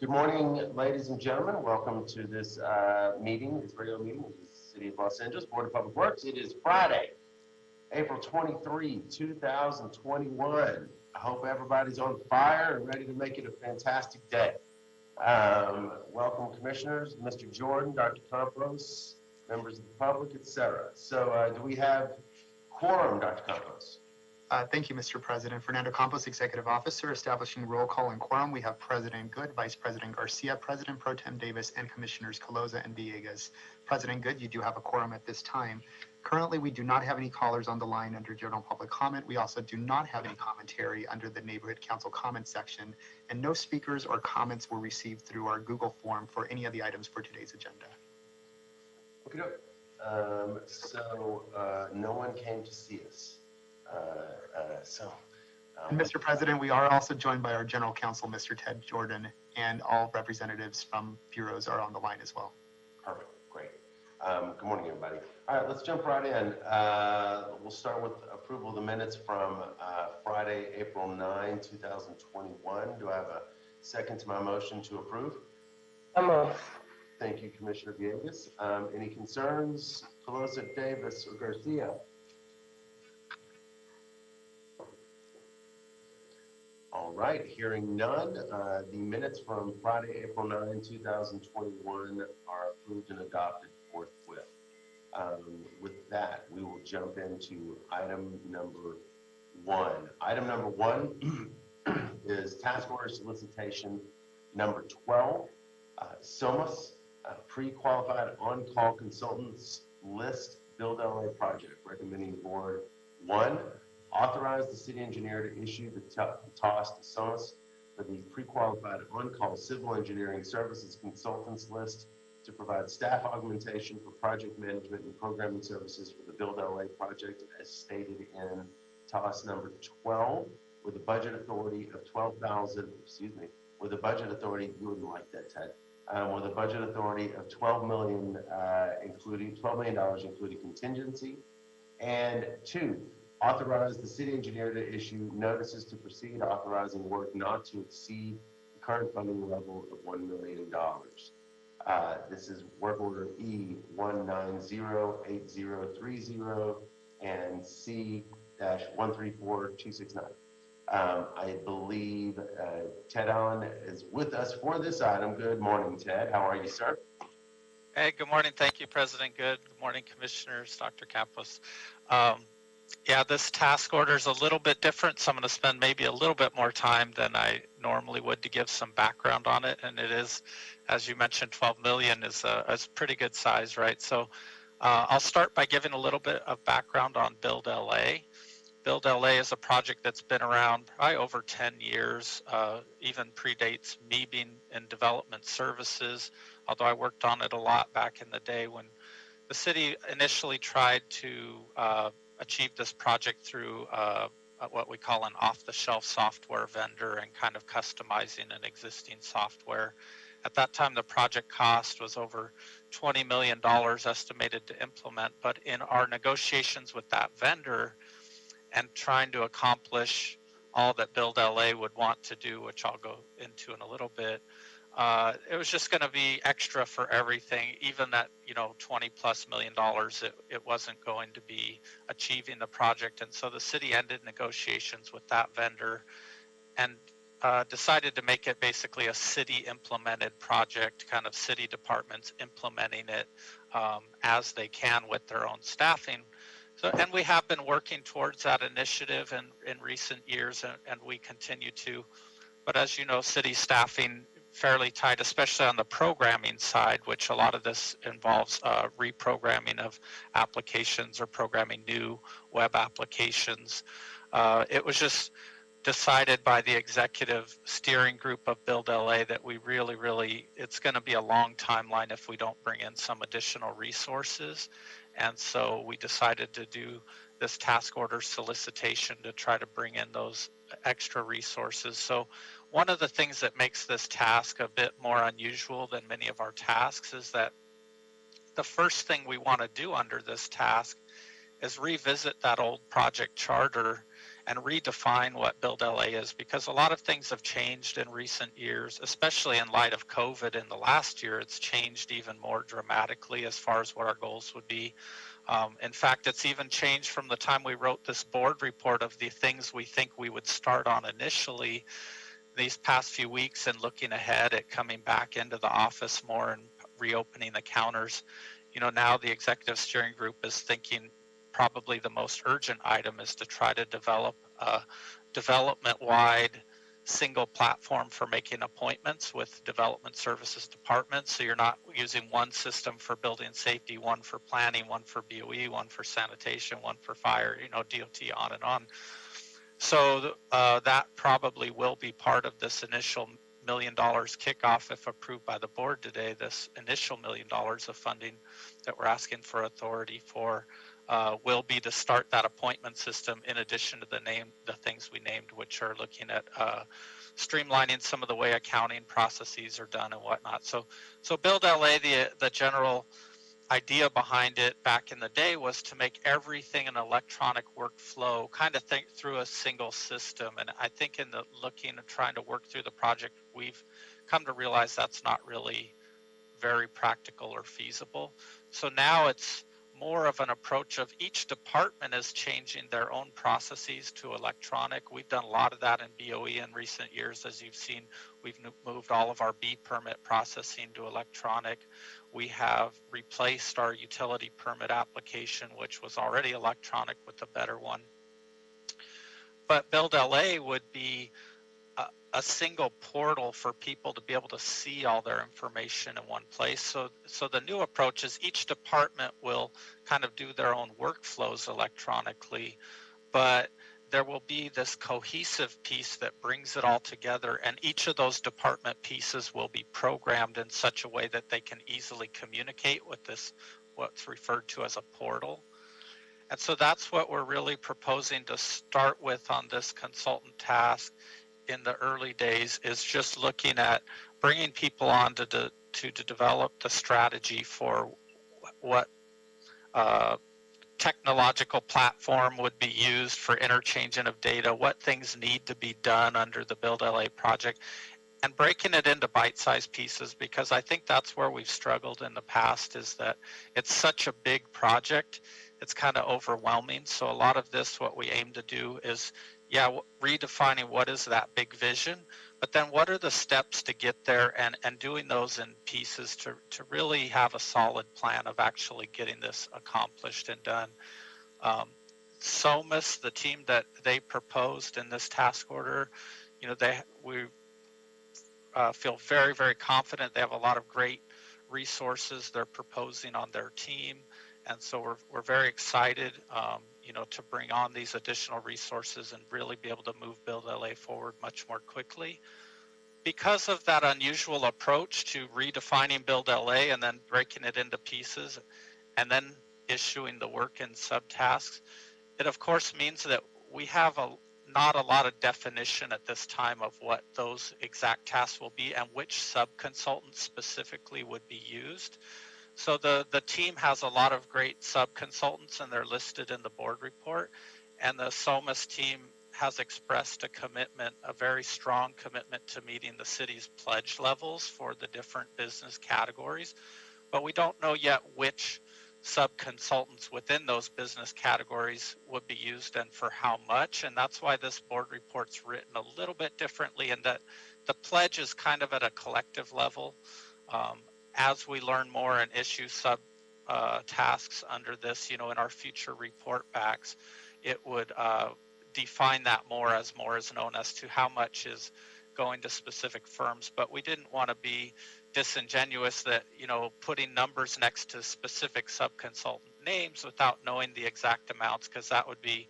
Good morning, ladies and gentlemen. Welcome to this meeting, this radio meeting with the City of Los Angeles Board of Public Works. It is Friday, April 23, 2021. I hope everybody's on fire and ready to make it a fantastic day. Welcome, commissioners, Mr. Jordan, Dr. Campos, members of the public, etc. So do we have quorum, Dr. Campos? Thank you, Mr. President. Fernando Campos, Executive Officer, establishing roll call and quorum. We have President Good, Vice President Garcia, President Pro Tem Davis, and Commissioners Caloza and Villegas. President Good, you do have a quorum at this time. Currently, we do not have any callers on the line under general public comment. We also do not have any commentary under the Neighborhood Council comment section, and no speakers or comments were received through our Google form for any of the items for today's agenda. Okay, no one came to see us. And Mr. President, we are also joined by our General Counsel, Mr. Ted Jordan, and all representatives from bureaus are on the line as well. Perfect, great. Good morning, everybody. All right, let's jump right in. We'll start with approval of the minutes from Friday, April 9, 2021. Do I have a second to my motion to approve? Thank you, Commissioner Villegas. Any concerns? Caloza, Davis, or Garcia? All right, hearing none, the minutes from Friday, April 9, 2021 are approved and adopted forthwith. With that, we will jump into item number one. Item number one is task order solicitation number 12, SOMAS, pre-qualified on-call consultants list Build LA project, recommending the board, one, authorize the city engineer to issue the TOS to SOMAS for the pre-qualified on-call civil engineering services consultants list to provide staff augmentation for project management and programming services for the Build LA project as stated in TOS number 12 with a budget authority of with a budget authority, you wouldn't like that, Ted, with a budget authority of $12 million, including contingency, and two, authorize the city engineer to issue notices to proceed authorizing work not to exceed the current funding level of $1 million. This is work order E1908030 and C-134269. I believe Ted Allen is with us for this item. Good morning, Ted. How are you, sir? Hey, good morning. Thank you, President Good. Good morning, Commissioners, Dr. Campos. Yeah, this task order is a little bit different, so I'm going to spend maybe a little bit more time than I normally would to give some background on it. And it is, as you mentioned, 12 million is a pretty good size, right? So I'll start by giving a little bit of background on Build LA. Build LA is a project that's been around probably over 10 years, even predates me being in development services, although I worked on it a lot back in the day when the city initially tried to achieve this project through what we call an off-the-shelf software vendor and kind of customizing an existing software. At that time, the project cost was over $20 million estimated to implement, but in our negotiations with that vendor and trying to accomplish all that Build LA would want to do, which I'll go into in a little bit, it was just going to be extra for everything. Even at $20+ million, it wasn't going to be achieving the project, and so the city ended negotiations with that vendor and decided to make it basically a city implemented project, kind of city departments implementing it as they can with their own staffing. So, and we have been working towards that initiative in recent years, and we continue to. But as you know, city staffing fairly tight, especially on the programming side, which a lot of this involves reprogramming of applications or programming new web applications. It was just decided by the executive steering group of Build LA that we really, it's going to be a long timeline if we don't bring in some additional resources. And so we decided to do this task order solicitation to try to bring in those extra resources. So one of the things that makes this task a bit more unusual than many of our tasks is that the first thing we want to do under this task is revisit that old project charter and redefine what Build LA is, because a lot of things have changed in recent years, especially in light of COVID. In the last year, it's changed even more dramatically as far as what our goals would be. In fact, it's even changed from the time we wrote this board report of the things we think we would start on initially these past few weeks, and looking ahead at coming back into the office more and reopening the counters. Now the executive steering group is thinking probably the most urgent item is to try to develop a development-wide single platform for making appointments with development services departments. So you're not using one system for building safety, one for planning, one for BOE, one for sanitation, one for fire, DOT, on and on. So that probably will be part of this initial $1 million kickoff if approved by the board today. This initial $1 million of funding that we're asking for authority for will be to start that appointment system, in addition to the things we named, which are looking at streamlining some of the way accounting processes are done and whatnot. So Build LA, the general idea behind it back in the day was to make everything an electronic workflow, kind of think through a single system. And I think in the looking and trying to work through the project, we've come to realize that's not really very practical or feasible. So now it's more of an approach of each department is changing their own processes to electronic. We've done a lot of that in BOE in recent years. As you've seen, we've moved all of our B permit processing to electronic. We have replaced our utility permit application, which was already electronic, with a better one. But Build LA would be a single portal for people to be able to see all their information in one place. So the new approach is each department will kind of do their own workflows electronically, but there will be this cohesive piece that brings it all together, and each of those department pieces will be programmed in such a way that they can easily communicate with this, what's referred to as a portal. And so that's what we're really proposing to start with on this consultant task in the early days, is just looking at bringing people on to develop the strategy for what technological platform would be used for interchanging of data, what things need to be done under the Build LA project, and breaking it into bite-sized pieces, because I think that's where we've struggled in the past, is that it's such a big project, it's kind of overwhelming. So a lot of this, what we aim to do is, redefining what is that big vision, but then what are the steps to get there, and doing those in pieces to really have a solid plan of actually getting this accomplished and done. SOMAS, the team that they proposed in this task order, we feel very, very confident. They have a lot of great resources they're proposing on their team. And so we're very excited, to bring on these additional resources and really be able to move Build LA forward much more quickly. Because of that unusual approach to redefining Build LA and then breaking it into pieces and then issuing the work in subtasks, it of course means that we have not a lot of definition at this time of what those exact tasks will be and which sub-consultants specifically would be used. So the team has a lot of great sub-consultants, and they're listed in the board report. And the SOMAS team has expressed a very strong commitment to meeting the city's pledge levels for the different business categories. But we don't know yet which sub-consultants within those business categories would be used and for how much. And that's why this board report's written a little bit differently, in that the pledge is kind of at a collective level. As we learn more and issue sub tasks under this, in our future report backs, it would define that more is known as to how much is going to specific firms. But we didn't want to be disingenuous that, putting numbers next to specific sub-consultant names without knowing the exact amounts, because that would be,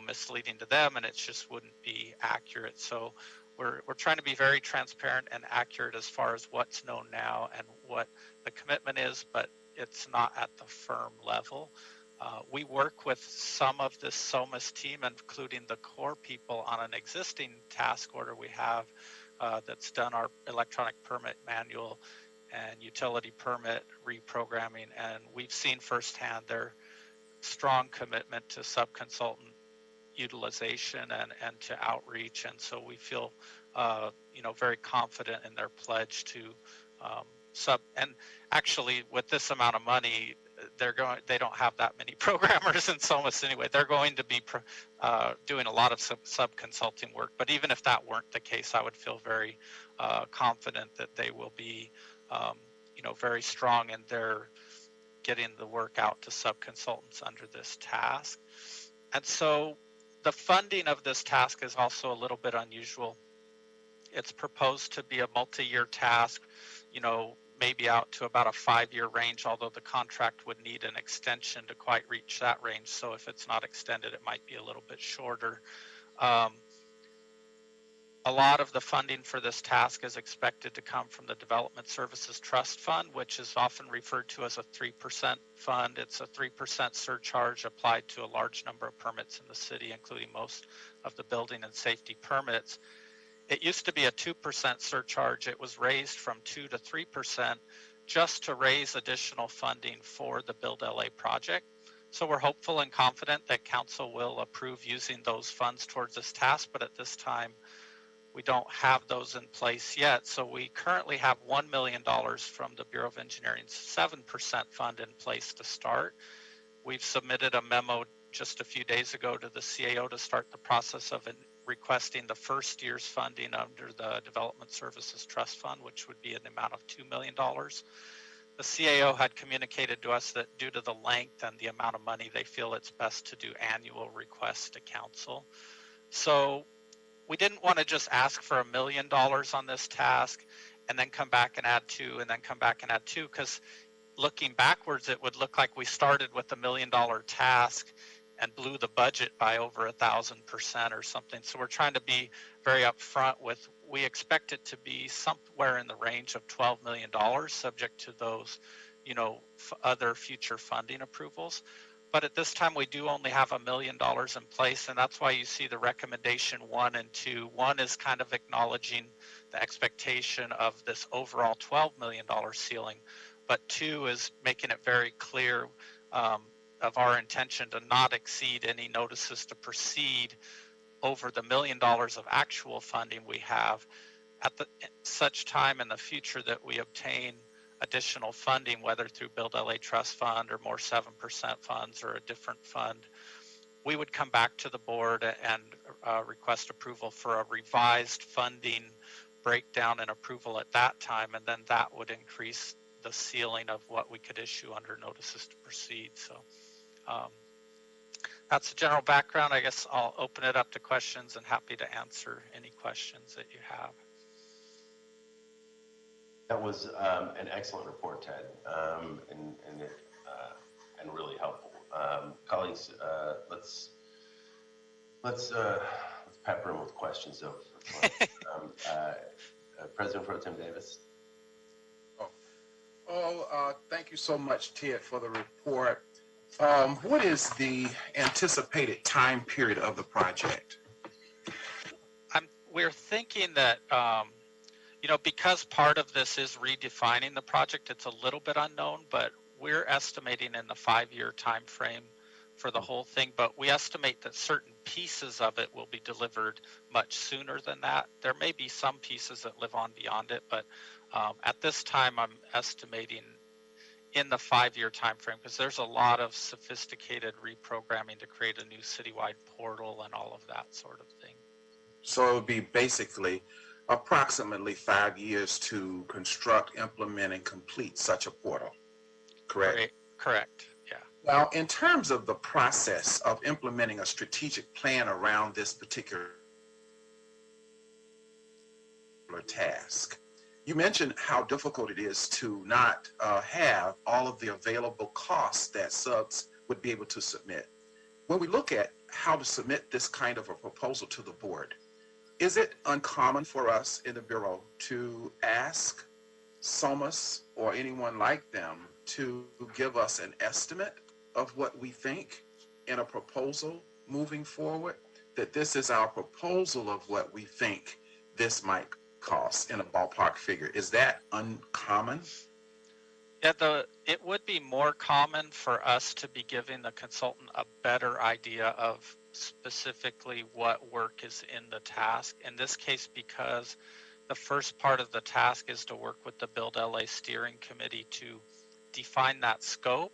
misleading to them, and it just wouldn't be accurate. So we're trying to be very transparent and accurate as far as what's known now and what the commitment is, but it's not at the firm level. We work with some of this SOMAS team, including the core people, on an existing task order we have that's done our electronic permit manual and utility permit reprogramming, and we've seen firsthand their strong commitment to sub-consultant utilization and to outreach. And so we feel, very confident in their pledge to and actually with this amount of money, they don't have that many programmers in SOMAS anyway. They're going to be doing a lot of sub consulting work. But even if that weren't the case, I would feel very confident that they will be, very strong in their getting the work out to sub consultants under this task. And so the funding of this task is also a little bit unusual. It's proposed to be a multi-year task, maybe out to about a 5-year range, although the contract would need an extension to quite reach that range. So if it's not extended, it might be a little bit shorter. A lot of the funding for this task is expected to come from the Development Services Trust Fund, which is often referred to as a 3% fund. It's a 3% surcharge applied to a large number of permits in the city, including most of the building and safety permits. It used to be a 2% surcharge. It was raised from 2 to 3% just to raise additional funding for the Build LA project. So we're hopeful and confident that council will approve using those funds towards this task, but at this time, we don't have those in place yet. So we currently have $1 million from the Bureau of Engineering's 7% fund in place to start. We've submitted a memo just a few days ago to the CAO to start the process of requesting the first year's funding under the Development Services Trust Fund, which would be an amount of $2 million. The CAO had communicated to us that due to the length and the amount of money, they feel it's best to do annual requests to council. So we didn't want to just ask for $1 million on this task and then come back and add 2 and then come back and add 2, because looking backwards, it would look like we started with $1 million task and blew the budget by over 1,000% or something. So we're trying to be very upfront with, we expect it to be somewhere in the range of $12 million, subject to those, other future funding approvals. But at this time, we do only have $1 million in place, and that's why you see the recommendation 1 and 2. 1 is kind of acknowledging the expectation of this overall $12 million ceiling, but 2 is making it very clear of our intention to not exceed any notices to proceed over the $1 million of actual funding we have at such time in the future that we obtain additional funding, whether through Build LA Trust Fund or more 7% funds or a different fund. We would come back to the board and request approval for a revised funding breakdown and approval at that time, and then that would increase the ceiling of what we could issue under notices to proceed. So that's the general background. I guess I'll open it up to questions and happy to answer any questions that you have. That was an excellent report, Ted, and really helpful. Colleagues, let's pepper him with questions. So, President Pro Tem Davis. Thank you so much, Ted, for the report. What is the anticipated time period of the project? We're thinking that, because part of this is redefining the project, it's a little bit unknown, but we're estimating in the 5-year time frame for the whole thing. But we estimate that certain pieces of it will be delivered much sooner than that. There may be some pieces that live on beyond it, but at this time, I'm estimating in the 5-year time frame, because there's a lot of sophisticated reprogramming to create a new citywide portal and all of that sort of thing. So it would be basically approximately 5 years to construct, implement, and complete such a portal, correct? Correct, yeah. Now, in terms of the process of implementing a strategic plan around this particular task, you mentioned how difficult it is to not have all of the available costs that subs would be able to submit. When we look at how to submit this kind of a proposal to the board, is it uncommon for us in the Bureau to ask SOMAS or anyone like them to give us an estimate of what we think in a proposal moving forward? That this is our proposal of what we think this might cost in a ballpark figure. Is that uncommon? Yeah, it would be more common for us to be giving the consultant a better idea of specifically what work is in the task. In this case, because the first part of the task is to work with the Build LA Steering Committee to define that scope.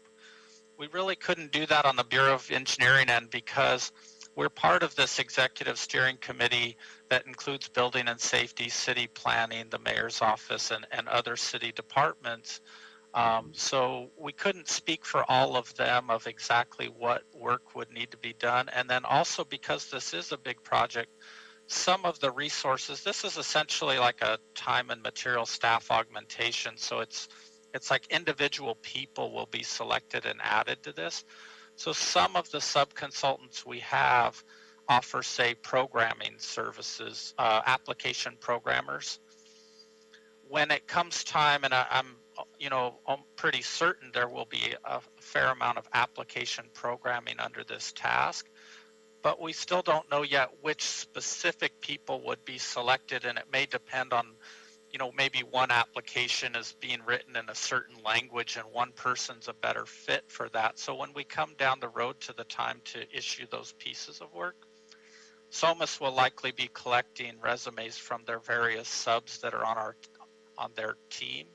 We really couldn't do that on the Bureau of Engineering end because we're part of this executive steering committee that includes building and safety, city planning, the mayor's office, and other city departments. So we couldn't speak for all of them of exactly what work would need to be done. And then also because this is a big project, some of the resources, this is essentially like a time and material staff augmentation. So it's like individual people will be selected and added to this. So some of the sub-consultants we have offer, say, programming services, application programmers. When it comes time, and I'm pretty certain there will be a fair amount of application programming under this task, but we still don't know yet which specific people would be selected, and it may depend on, maybe one application is being written in a certain language and one person's a better fit for that. So when we come down the road to the time to issue those pieces of work, SOMAS will likely be collecting resumes from their various subs that are on their team.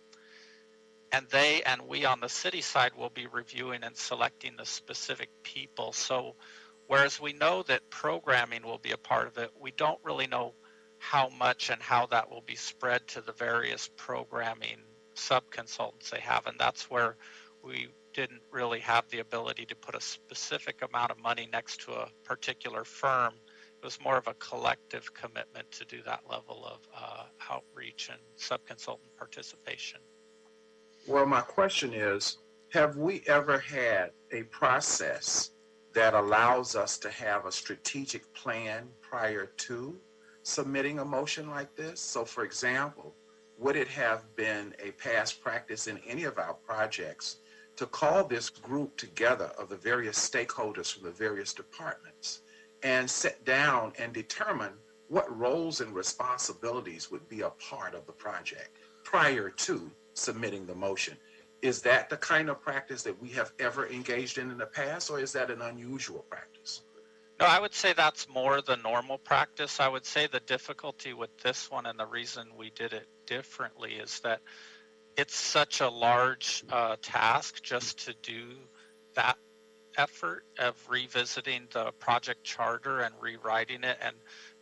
And they and we on the city side will be reviewing and selecting the specific people. So whereas we know that programming will be a part of it, we don't really know how much and how that will be spread to the various programming sub-consultants they have. And that's where we didn't really have the ability to put a specific amount of money next to a particular firm. It was more of a collective commitment to do that level of outreach and sub-consultant participation. Well, my question is, have we ever had a process that allows us to have a strategic plan prior to submitting a motion like this? So for example, would it have been a past practice in any of our projects to call this group together of the various stakeholders from the various departments and sit down and determine what roles and responsibilities would be a part of the project prior to submitting the motion? Is that the kind of practice that we have ever engaged in the past, or is that an unusual practice? No, I would say that's more the normal practice. I would say the difficulty with this one and the reason we did it differently is that it's such a large task just to do that effort of revisiting the project charter and rewriting it, and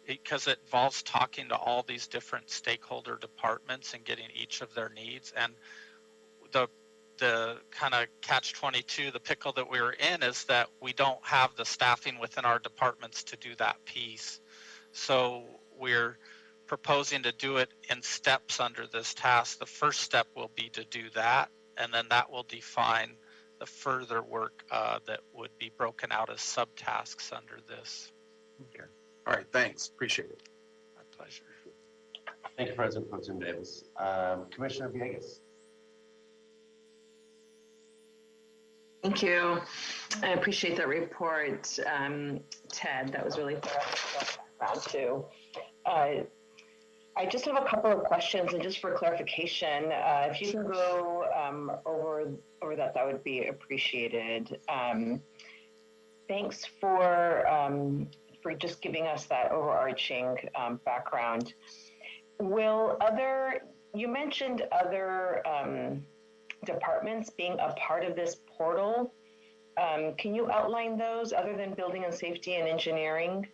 because it involves talking to all these different stakeholder departments and getting each of their needs. And the kind of catch-22, the pickle that we were in, is that we don't have the staffing within our departments to do that piece. So we're proposing to do it in steps under this task. The first step will be to do that, and then that will define the further work that would be broken out as subtasks under this. Okay. All right, thanks. Appreciate it. My pleasure. Thank you, President Pro Tem Davis. Commissioner Villegas. Thank you. I appreciate that report, Ted. That was really thorough too. I just have a couple of questions, and just for clarification, if you can go over that, that would be appreciated. Thanks for just giving us that overarching background. You mentioned other departments being a part of this portal. Can you outline those other than building and safety and engineering?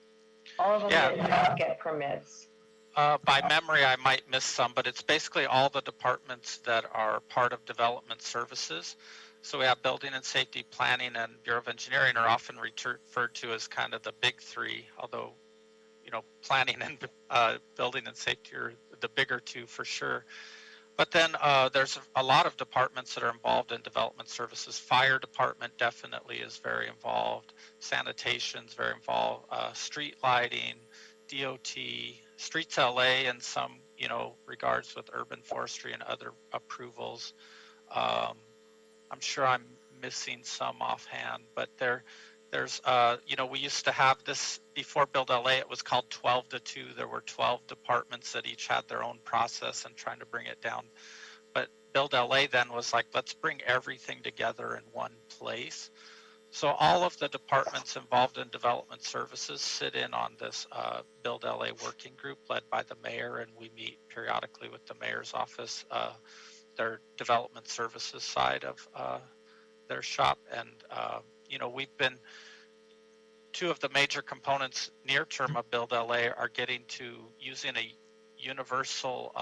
All of them did not get permits. By memory, I might miss some, but it's basically all the departments that are part of development services. So we have building and safety, planning, and Bureau of Engineering are often referred to as kind of the big three, although, planning and building and safety are the bigger two for sure. But then there's a lot of departments that are involved in development services. Fire department definitely is very involved. Sanitation's very involved. Street lighting, DOT, Streets LA in some, regards with urban forestry and other approvals. I'm sure I'm missing some offhand, but there's, we used to have this before Build LA, it was called 12 to 2. There were 12 departments that each had their own process and trying to bring it down. But Build LA then was like, let's bring everything together in one place. So all of the departments involved in development services sit in on this Build LA working group led by the mayor, and we meet periodically with the mayor's office, their development services side of their shop. And, we've been, two of the major components near term of Build LA are getting to using a universal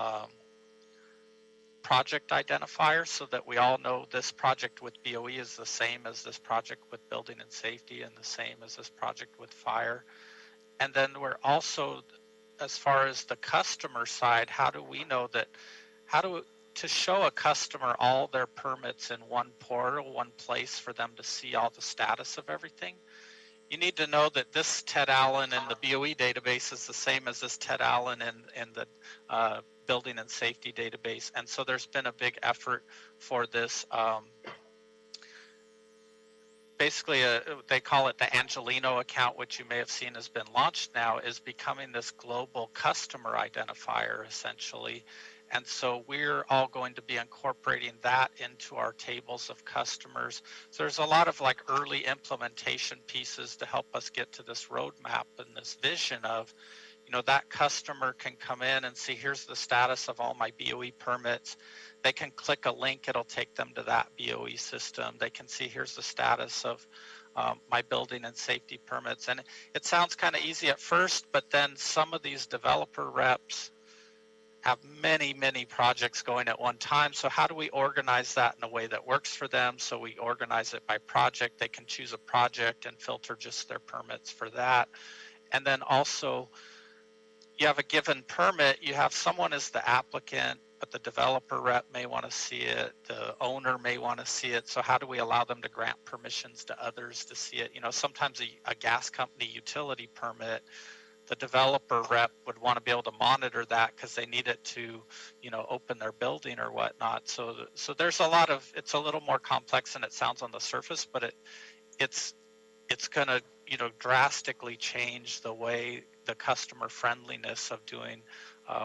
project identifier so that we all know this project with BOE is the same as this project with building and safety and the same as this project with fire. And then we're also, as far as the customer side, how do we know that, to show a customer all their permits in one portal, one place for them to see all the status of everything? You need to know that this Ted Allen in the BOE database is the same as this Ted Allen in the building and safety database. And so there's been a big effort for this. Basically, they call it the Angelino account, which you may have seen has been launched now, is becoming this global customer identifier, essentially. And so we're all going to be incorporating that into our tables of customers. So there's a lot of like early implementation pieces to help us get to this roadmap and this vision of, that customer can come in and see, here's the status of all my BOE permits. They can click a link, it'll take them to that BOE system. They can see, here's the status of my building and safety permits. And it sounds kind of easy at first, but then some of these developer reps have many, many projects going at one time. So how do we organize that in a way that works for them? So we organize it by project. They can choose a project and filter just their permits for that. And then also, you have a given permit, you have someone as the applicant, but the developer rep may want to see it, the owner may want to see it. So how do we allow them to grant permissions to others to see it? Sometimes a gas company utility permit, the developer rep would want to be able to monitor that because they need it to, open their building or whatnot. So there's a lot of, it's a little more complex than it sounds on the surface, but it's going to, drastically change the way the customer friendliness of doing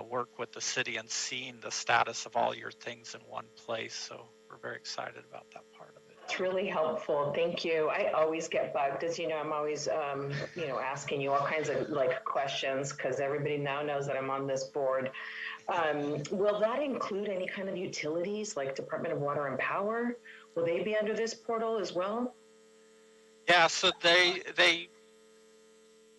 work with the city and seeing the status of all your things in one place. So we're very excited about that part of it. It's really helpful. Thank you. I always get bugged. As you know, I'm always, asking you all kinds of questions because everybody now knows that I'm on this board. Will that include any kind of utilities like Department of Water and Power? Will they be under this portal as well? Yeah, so they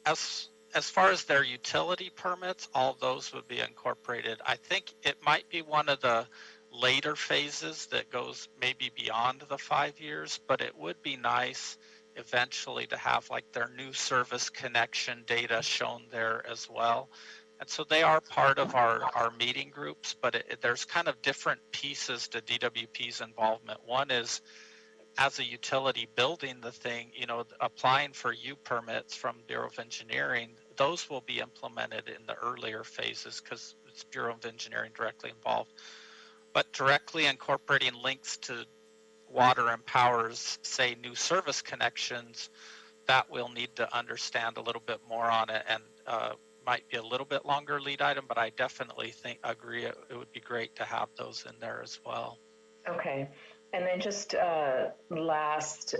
as far as their utility permits, all those would be incorporated. I think it might be one of the later phases that goes maybe beyond the 5 years, but it would be nice eventually to have like their new service connection data shown there as well. And so they are part of our meeting groups, but there's kind of different pieces to DWP's involvement. One is, as a utility building the thing, applying for U permits from Bureau of Engineering, those will be implemented in the earlier phases because it's Bureau of Engineering directly involved. But directly incorporating links to water and power's, say, new service connections, that we'll need to understand a little bit more on it, and might be a little bit longer lead item, but I definitely agree it would be great to have those in there as well. Okay. And then just last,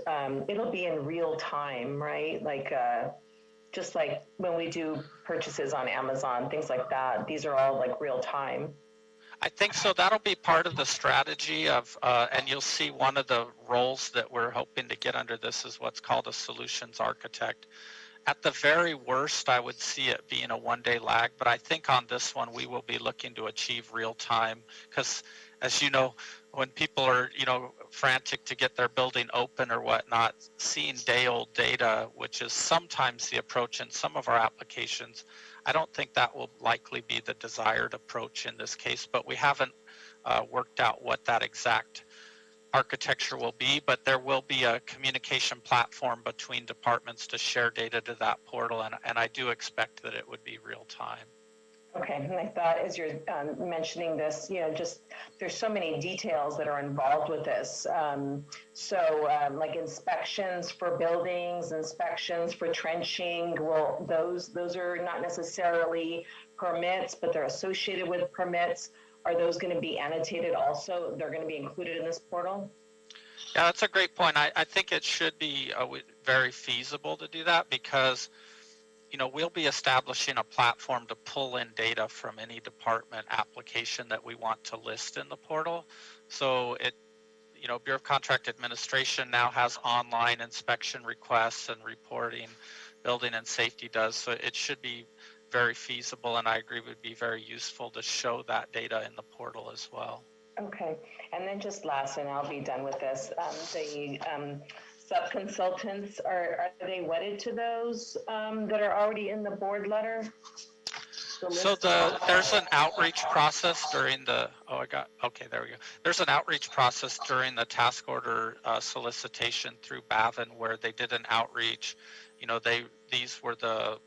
it'll be in real time, right? Just like when we do purchases on Amazon, things like that, these are all like real time. I think so. That'll be part of the strategy of, and you'll see one of the roles that we're hoping to get under this is what's called a solutions architect. At the very worst, I would see it being a one-day lag, but I think on this one, we will be looking to achieve real time because, as you know, when people are, frantic to get their building open or whatnot, seeing day-old data, which is sometimes the approach in some of our applications, I don't think that will likely be the desired approach in this case, but we haven't worked out what that exact architecture will be, but there will be a communication platform between departments to share data to that portal, and I do expect that it would be real time. Okay, and I thought as you're mentioning this, just there's so many details that are involved with this. Like inspections for buildings, inspections for trenching, well, those are not necessarily permits, but they're associated with permits. Are those going to be annotated also? They're going to be included in this portal? Yeah, that's a great point. I think it should be very feasible to do that because, you know, we'll be establishing a platform to pull in data from any department application that we want to list in the portal. So it, you know, Bureau of Contract Administration now has online inspection requests and reporting, building and safety does. So it should be very feasible, and I agree would be very useful to show that data in the portal as well. Okay, and then just last, and I'll be done with this. The sub-consultants, are they wedded to those that are already in the board letter? So there's an outreach process during the, there we go. There's an outreach process during the task order solicitation through BAVN where they did an outreach. You know, these were the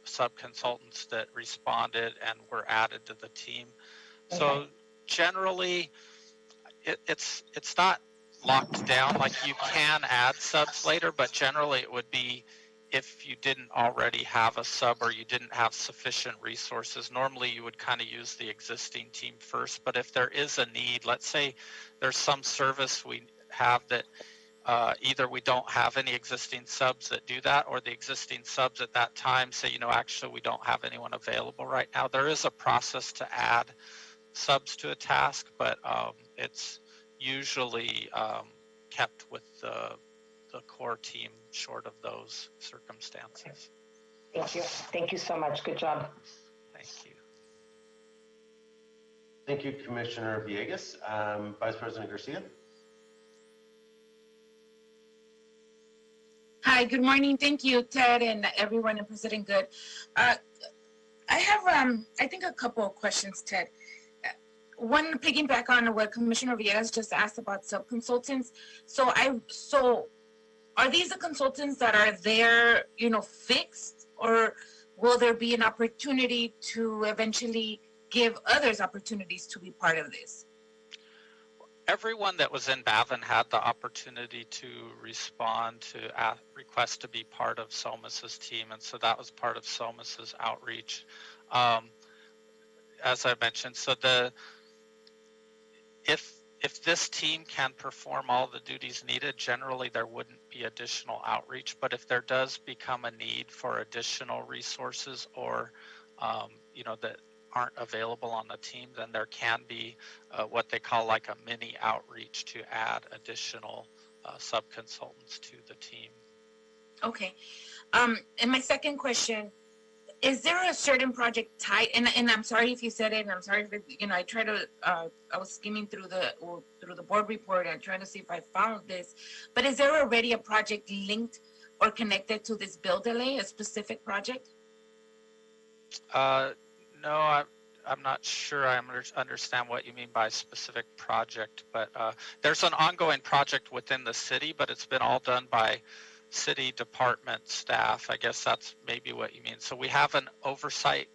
sub-consultants that responded and were added to the team. Okay. So generally, it's not locked down. Like you can add subs later, but generally it would be if you didn't already have a sub or you didn't have sufficient resources. Normally you would kind of use the existing team first, but if there is a need, let's say there's some service we have that either we don't have any existing subs that do that, or the existing subs at that time say, you know, actually we don't have anyone available right now. There is a process to add subs to a task, but it's usually kept with the core team short of those circumstances. Thank you. Thank you so much. Good job. Thank you. Thank you, Commissioner Villegas. Vice President Garcia. Hi, good morning. Thank you, Ted, and everyone, and President Good. I have, I think, a couple of questions, Ted. One, piggyback on what Commissioner Villegas just asked about sub-consultants. So are these the consultants that are there, you know, fixed, or will there be an opportunity to eventually give others opportunities to be part of this? Everyone that was in BAVN had the opportunity to respond to requests to be part of SOMAS's team, and so that was part of SOMAS's outreach. As I mentioned, so if this team can perform all the duties needed, generally there wouldn't be additional outreach. But if there does become a need for additional resources or you know, that aren't available on the team, then there can be what they call like a mini outreach to add additional sub-consultants to the team. Okay. And my second question, is there a certain project type, and I'm sorry if you said it, and I'm sorry if it, you know, I tried to, I was skimming through the board report and trying to see if I found this, but is there already a project linked or connected to this bill delay, a specific project? No, I'm not sure I understand what you mean by specific project, but there's an ongoing project within the city, but it's been all done by city department staff. I guess that's maybe what you mean. So we have an oversight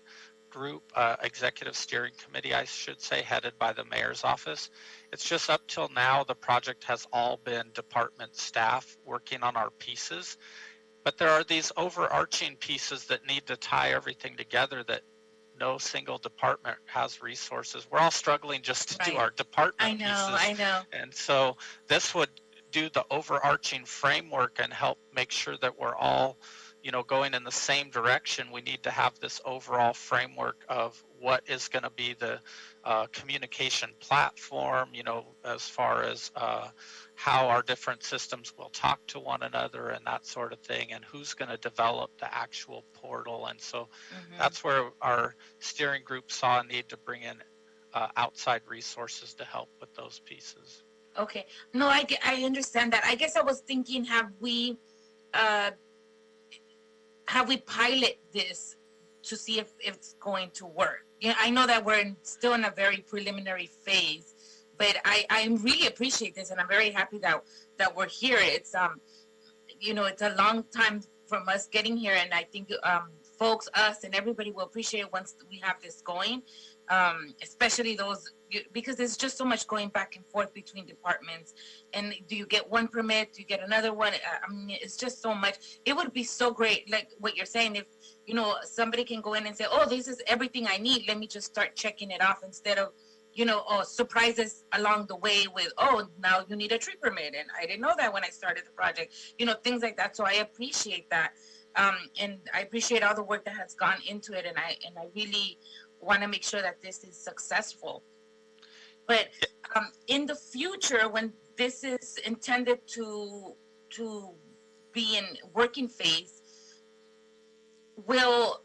group, executive steering committee, I should say, headed by the mayor's office. It's just up till now, the project has all been department staff working on our pieces, but there are these overarching pieces that need to tie everything together that no single department has resources. We're all struggling just to do our department pieces. I know. And so this would do the overarching framework and help make sure that we're all, you know, going in the same direction. We need to have this overall framework of what is going to be the communication platform, you know, as far as how our different systems will talk to one another and that sort of thing, and who's going to develop the actual portal. And so that's where our steering group saw a need to bring in outside resources to help with those pieces. Okay. No, I understand that. I guess I was thinking, have we pilot this to see if it's going to work? Yeah, I know that we're still in a very preliminary phase, but I really appreciate this, and I'm very happy that we're here. It's you know, it's a long time from us getting here, and I think folks, us, and everybody will appreciate it once we have this going. Especially those, because there's just so much going back and forth between departments, and do you get one permit, do you get another one? I mean, it's just so much. It would be so great, like what you're saying, if, you know, somebody can go in and say, oh, this is everything I need, let me just start checking it off, instead of, surprises along the way with, oh, now you need a tree permit, and I didn't know that when I started the project, things like that. So I appreciate that, and I appreciate all the work that has gone into it, and I really want to make sure that this is successful. But in the future, when this is intended to be in working phase, will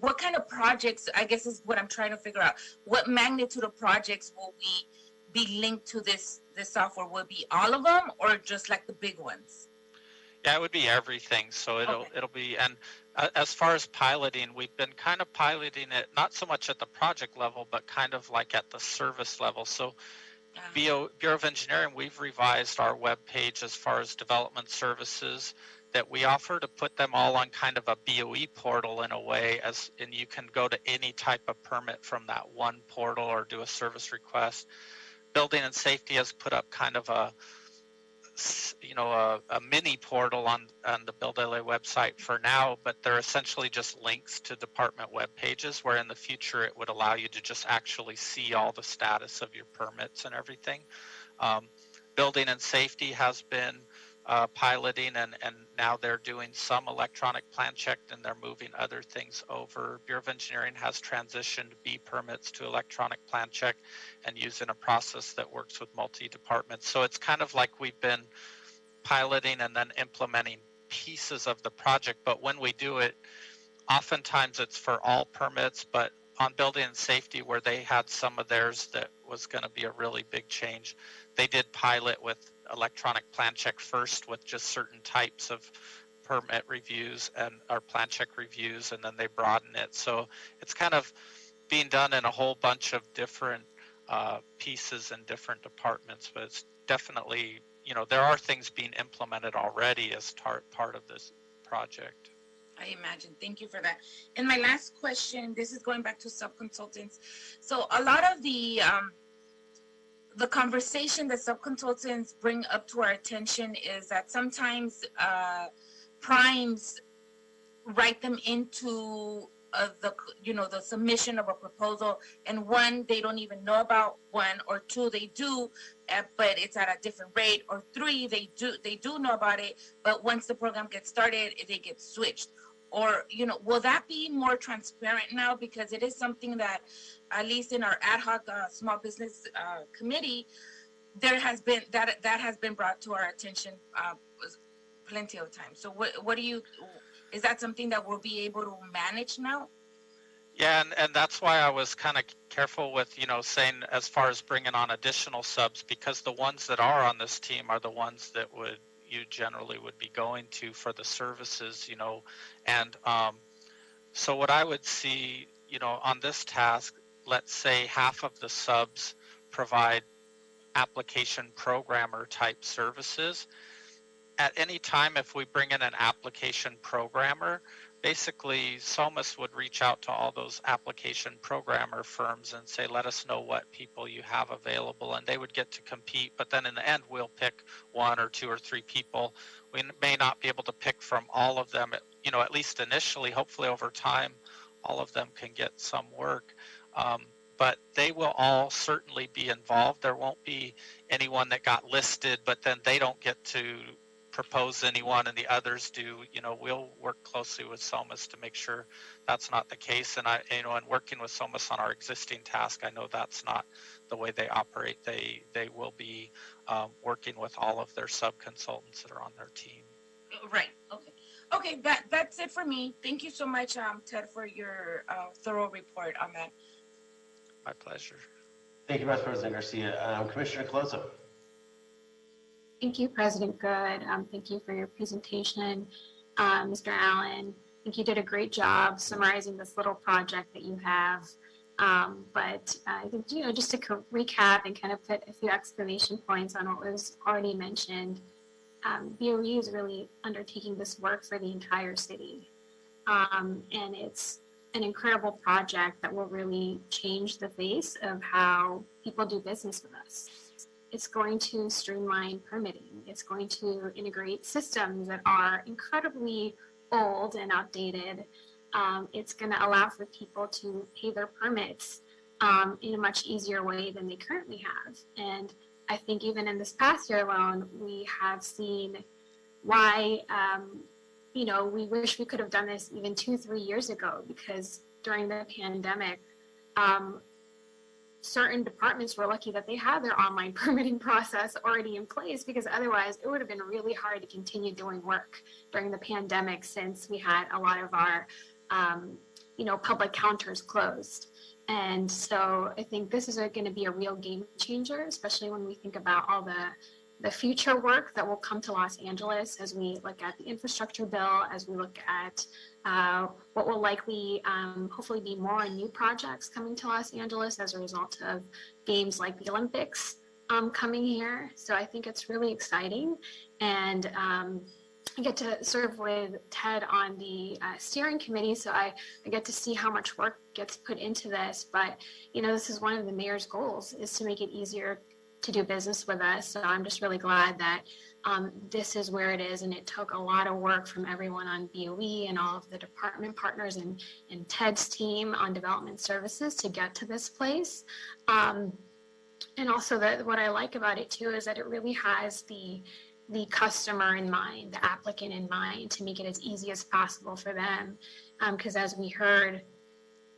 what kind of projects, I guess is what I'm trying to figure out, what magnitude of projects will we be linked to this software? Will it be all of them, or just like the big ones? Yeah, it would be everything. So it'll be, and as far as piloting, we've been kind of piloting it, not so much at the project level, but kind of like at the service level. So Bureau of Engineering, we've revised our web page as far as development services that we offer, to put them all on kind of a BOE portal in a way, and you can go to any type of permit from that one portal or do a service request. Building and Safety has put up kind of a mini portal on the Build LA website for now, but they're essentially just links to department web pages, where in the future it would allow you to just actually see all the status of your permits and everything. Building and Safety has been piloting, and now they're doing some electronic plan check, and they're moving other things over. Bureau of Engineering has transitioned B permits to electronic plan check and using a process that works with multi-departments. So it's kind of like we've been piloting and then implementing pieces of the project, but when we do it, oftentimes it's for all permits. But on Building and Safety, where they had some of theirs that was going to be a really big change, they did pilot with electronic plan check first with just certain types of permit reviews and our plan check reviews, and then they broaden it. So it's kind of being done in a whole bunch of different pieces and different departments, but it's definitely, there are things being implemented already as part of this project. I imagine. Thank you for that. And my last question, this is going back to sub-consultants. So a lot of the conversation that sub-consultants bring up to our attention is that sometimes primes write them into the submission of a proposal, and one, they don't even know about, one, or two, they do, but it's at a different rate, or three, they do know about it, but once the program gets started, they get switched. Or, will that be more transparent now? Because it is something that, at least in our ad hoc small business committee, there has been that has been brought to our attention plenty of times. So what do you, is that something that we'll be able to manage now? Yeah, and that's why I was kind of careful with, saying as far as bringing on additional subs, because the ones that are on this team are the ones that you generally would be going to for the services, and so what I would see, on this task, let's say half of the subs provide application programmer type services. At any time, if we bring in an application programmer, basically SOMAS would reach out to all those application programmer firms and say, let us know what people you have available, and they would get to compete. But then in the end, we'll pick one or two or three people. We may not be able to pick from all of them, at least initially. Hopefully over time, all of them can get some work. But they will all certainly be involved. There won't be anyone that got listed, but then they don't get to propose anyone and the others do. We'll work closely with SOMAS to make sure that's not the case. And and working with SOMAS on our existing task, I know that's not the way they operate. They will be working with all of their sub-consultants that are on their team. Right. Okay. That's it for me. Thank you so much, Ted, for your thorough report on that. My pleasure. Thank you, Vice President Garcia. Commissioner Colosa. Thank you, President Good. Thank you for your presentation, Mr. Allen. I think you did a great job summarizing this little project that you have. But I think, just to recap and kind of put a few exclamation points on what was already mentioned, BOE is really undertaking this work for the entire city. And it's an incredible project that will really change the face of how people do business with us. It's going to streamline permitting. It's going to integrate systems that are incredibly old and outdated. It's going to allow for people to pay their permits in a much easier way than they currently have. And I think even in this past year alone, we have seen why, we wish we could have done this even 2-3 years ago, because during the pandemic, certain departments were lucky that they had their online permitting process already in place, because otherwise it would have been really hard to continue doing work during the pandemic, since we had a lot of our public counters closed. And so I think this is going to be a real game changer, especially when we think about all the future work that will come to Los Angeles as we look at the infrastructure bill, as we look at what will likely hopefully be more new projects coming to Los Angeles as a result of games like the Olympics coming here. So I think it's really exciting. And I get to serve with Ted on the steering committee, so I get to see how much work gets put into this. But, this is one of the mayor's goals, is to make it easier to do business with us. So I'm just really glad that this is where it is. And it took a lot of work from everyone on BOE and all of the department partners and Ted's team on development services to get to this place. And also what I like about it too is that it really has the customer in mind, the applicant in mind, to make it as easy as possible for them. Because as we heard,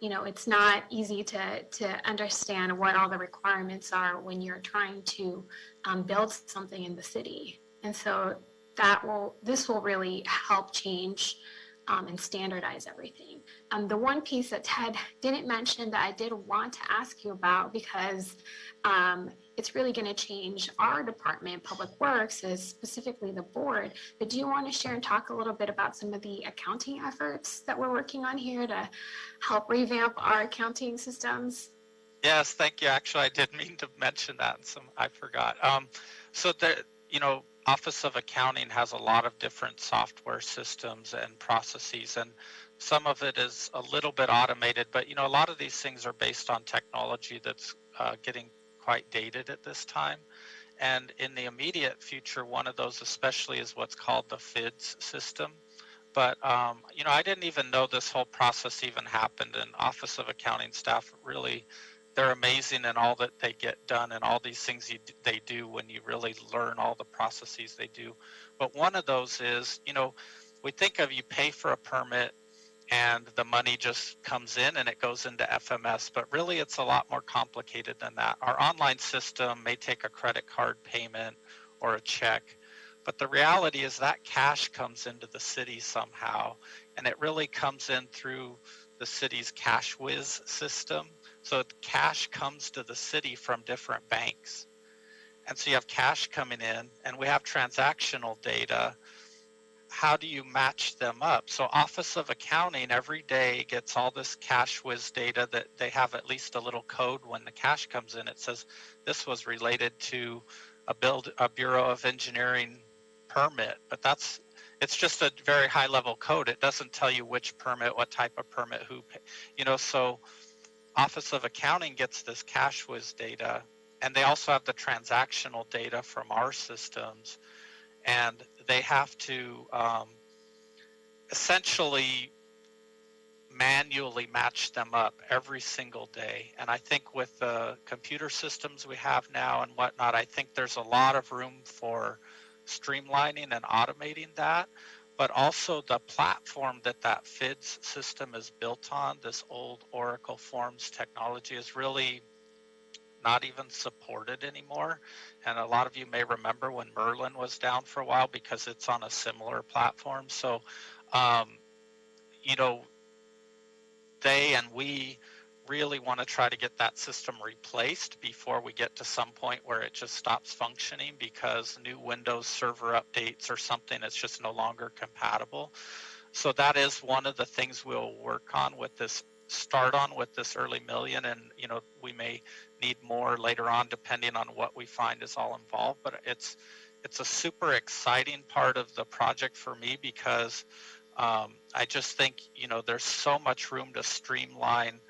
it's not easy to understand what all the requirements are when you're trying to build something in the city. And so this will really help change and standardize everything. The one piece that Ted didn't mention that I did want to ask you about, because it's really going to change our department, Public Works, is specifically the board. But do you want to share and talk a little bit about some of the accounting efforts that we're working on here to help revamp our accounting systems? Yes, thank you. Actually, I did mean to mention that, and I forgot. So the Office of Accounting has a lot of different software systems and processes, and some of it is a little bit automated, but a lot of these things are based on technology that's getting quite dated at this time. And in the immediate future, one of those especially is what's called the FIDS system. But I didn't even know this whole process even happened. And Office of Accounting staff really, they're amazing in all that they get done and all these things they do when you really learn all the processes they do. But one of those is, we think of, you pay for a permit and the money just comes in and it goes into FMS, but really it's a lot more complicated than that. Our online system may take a credit card payment or a check, but the reality is that cash comes into the city somehow, and it really comes in through the city's cash whiz system. So cash comes to the city from different banks. And so you have cash coming in, and we have transactional data. How do you match them up? So Office of Accounting every day gets all this cash whiz data that they have at least a little code when the cash comes in. It says this was related to a Bureau of Engineering permit, but it's just a very high level code. It doesn't tell you which permit, what type of permit, who, so Office of Accounting gets this cash whiz data, and they also have the transactional data from our systems, and they have to essentially manually match them up every single day. And I think with the computer systems we have now and whatnot, I think there's a lot of room for streamlining and automating that. But also the platform that FIDS system is built on, this old Oracle Forms technology, is really not even supported anymore. And a lot of you may remember when Merlin was down for a while because it's on a similar platform. So, they and we really want to try to get that system replaced before we get to some point where it just stops functioning because new Windows server updates or something, it's just no longer compatible. So that is one of the things we'll work on with this, start on with this early million, and we may need more later on depending on what we find is all involved. But it's a super exciting part of the project for me because I just think there's so much room to streamline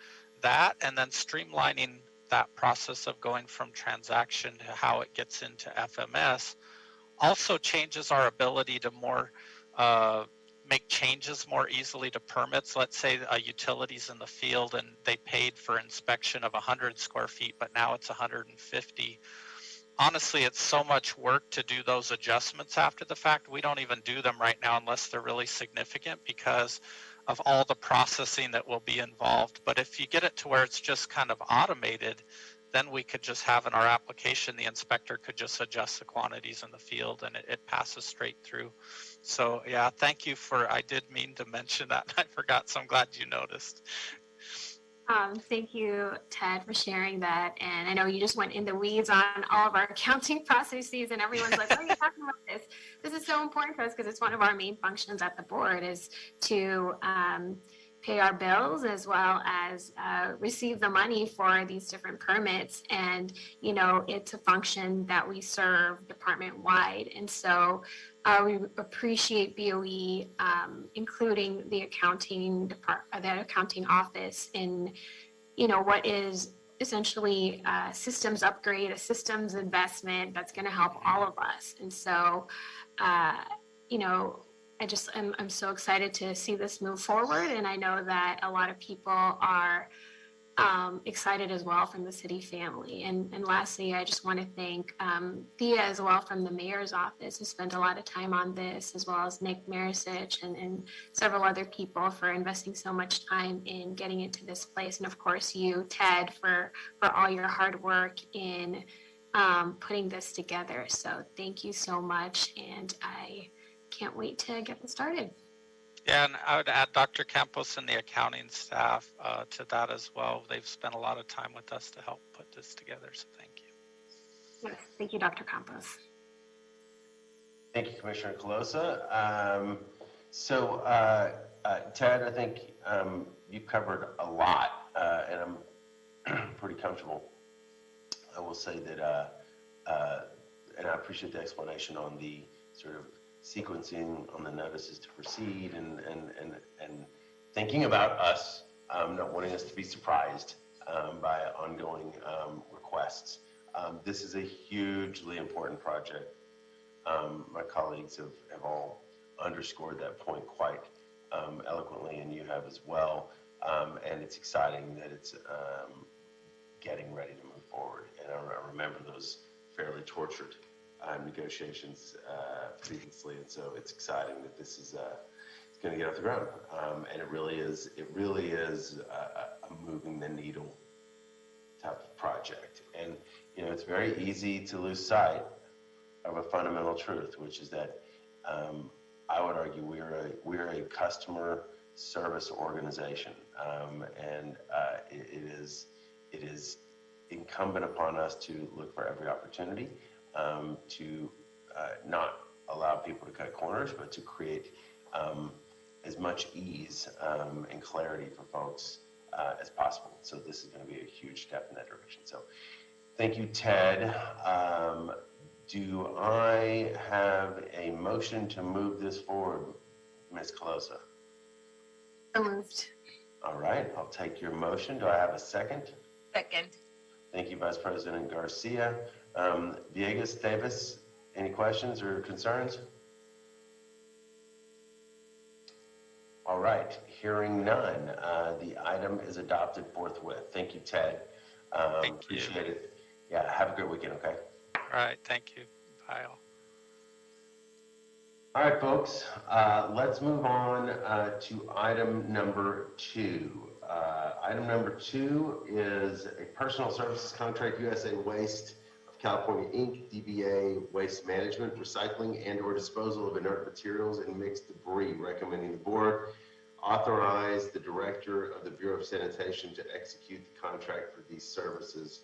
that, and then streamlining that process of going from transaction to how it gets into FMS also changes our ability to more make changes more easily to permits. Let's say a utility's in the field and they paid for inspection of 100 square feet, but now it's 150. Honestly, it's so much work to do those adjustments after the fact. We don't even do them right now unless they're really significant because of all the processing that will be involved. But if you get it to where it's just kind of automated, then we could just have in our application, the inspector could just adjust the quantities in the field and it passes straight through. So yeah, thank you for, I did mean to mention that. I forgot, so I'm glad you noticed. Thank you, Ted, for sharing that. And I know you just went in the weeds on all of our accounting processes, and everyone's like, "What are you talking about this?" This is so important to us because it's one of our main functions at the board is to pay our bills as well as receive the money for these different permits. And you know, it's a function that we serve department wide, and so we appreciate BOE including the accounting office in, you know, what is essentially a systems upgrade, a systems investment that's going to help all of us. And so, you know, I'm so excited to see this move forward, and I know that a lot of people are excited as well from the city family. And lastly, I just want to thank Thea as well from the mayor's office who spent a lot of time on this, as well as Nick Marisich and several other people for investing so much time in getting it to this place. And of course you, Ted, for all your hard work in putting this together. So thank you so much, and I can't wait to get this started. Yeah, and I would add Dr. Campos and the accounting staff to that as well. They've spent a lot of time with us to help put this together, so thank you. Yes, thank you, Dr. Campos. Thank you, Commissioner Colosa. Ted, I think you covered a lot, and I'm pretty comfortable. I will say that, and I appreciate the explanation on the sort of sequencing on the notices to proceed and thinking about us, not wanting us to be surprised by ongoing requests. This is a hugely important project. My colleagues have all underscored that point quite eloquently, and you have as well. And it's exciting that it's getting ready to move forward. And I remember those fairly tortured negotiations previously, and so it's exciting that this is it's going to get off the ground. And it really is a moving the needle type of project. And you know, it's very easy to lose sight of a fundamental truth, which is that I would argue we're a customer service organization, and it is incumbent upon us to look for every opportunity to not allow people to cut corners, but to create as much ease and clarity for folks as possible. So this is going to be a huge step in that direction. So thank you, Ted. Do I have a motion to move this forward, Ms. Colosa? So moved. All right, I'll take your motion. Do I have a second? Second. Thank you, Vice President Garcia. Villegas, Davis, any questions or concerns? All right, hearing none, the item is adopted forthwith. Thank you, Ted. Thank you. Appreciate it. Yeah, have a good weekend, okay? All right, thank you. Bye all. All right, folks, let's move on to item number 2. Item number 2 is a personal services contract, USA Waste of California, Inc., DBA Waste Management, Recycling and or Disposal of Inert Materials and Mixed Debris, recommending the board authorize the Director of the Bureau of Sanitation to execute the contract for these services.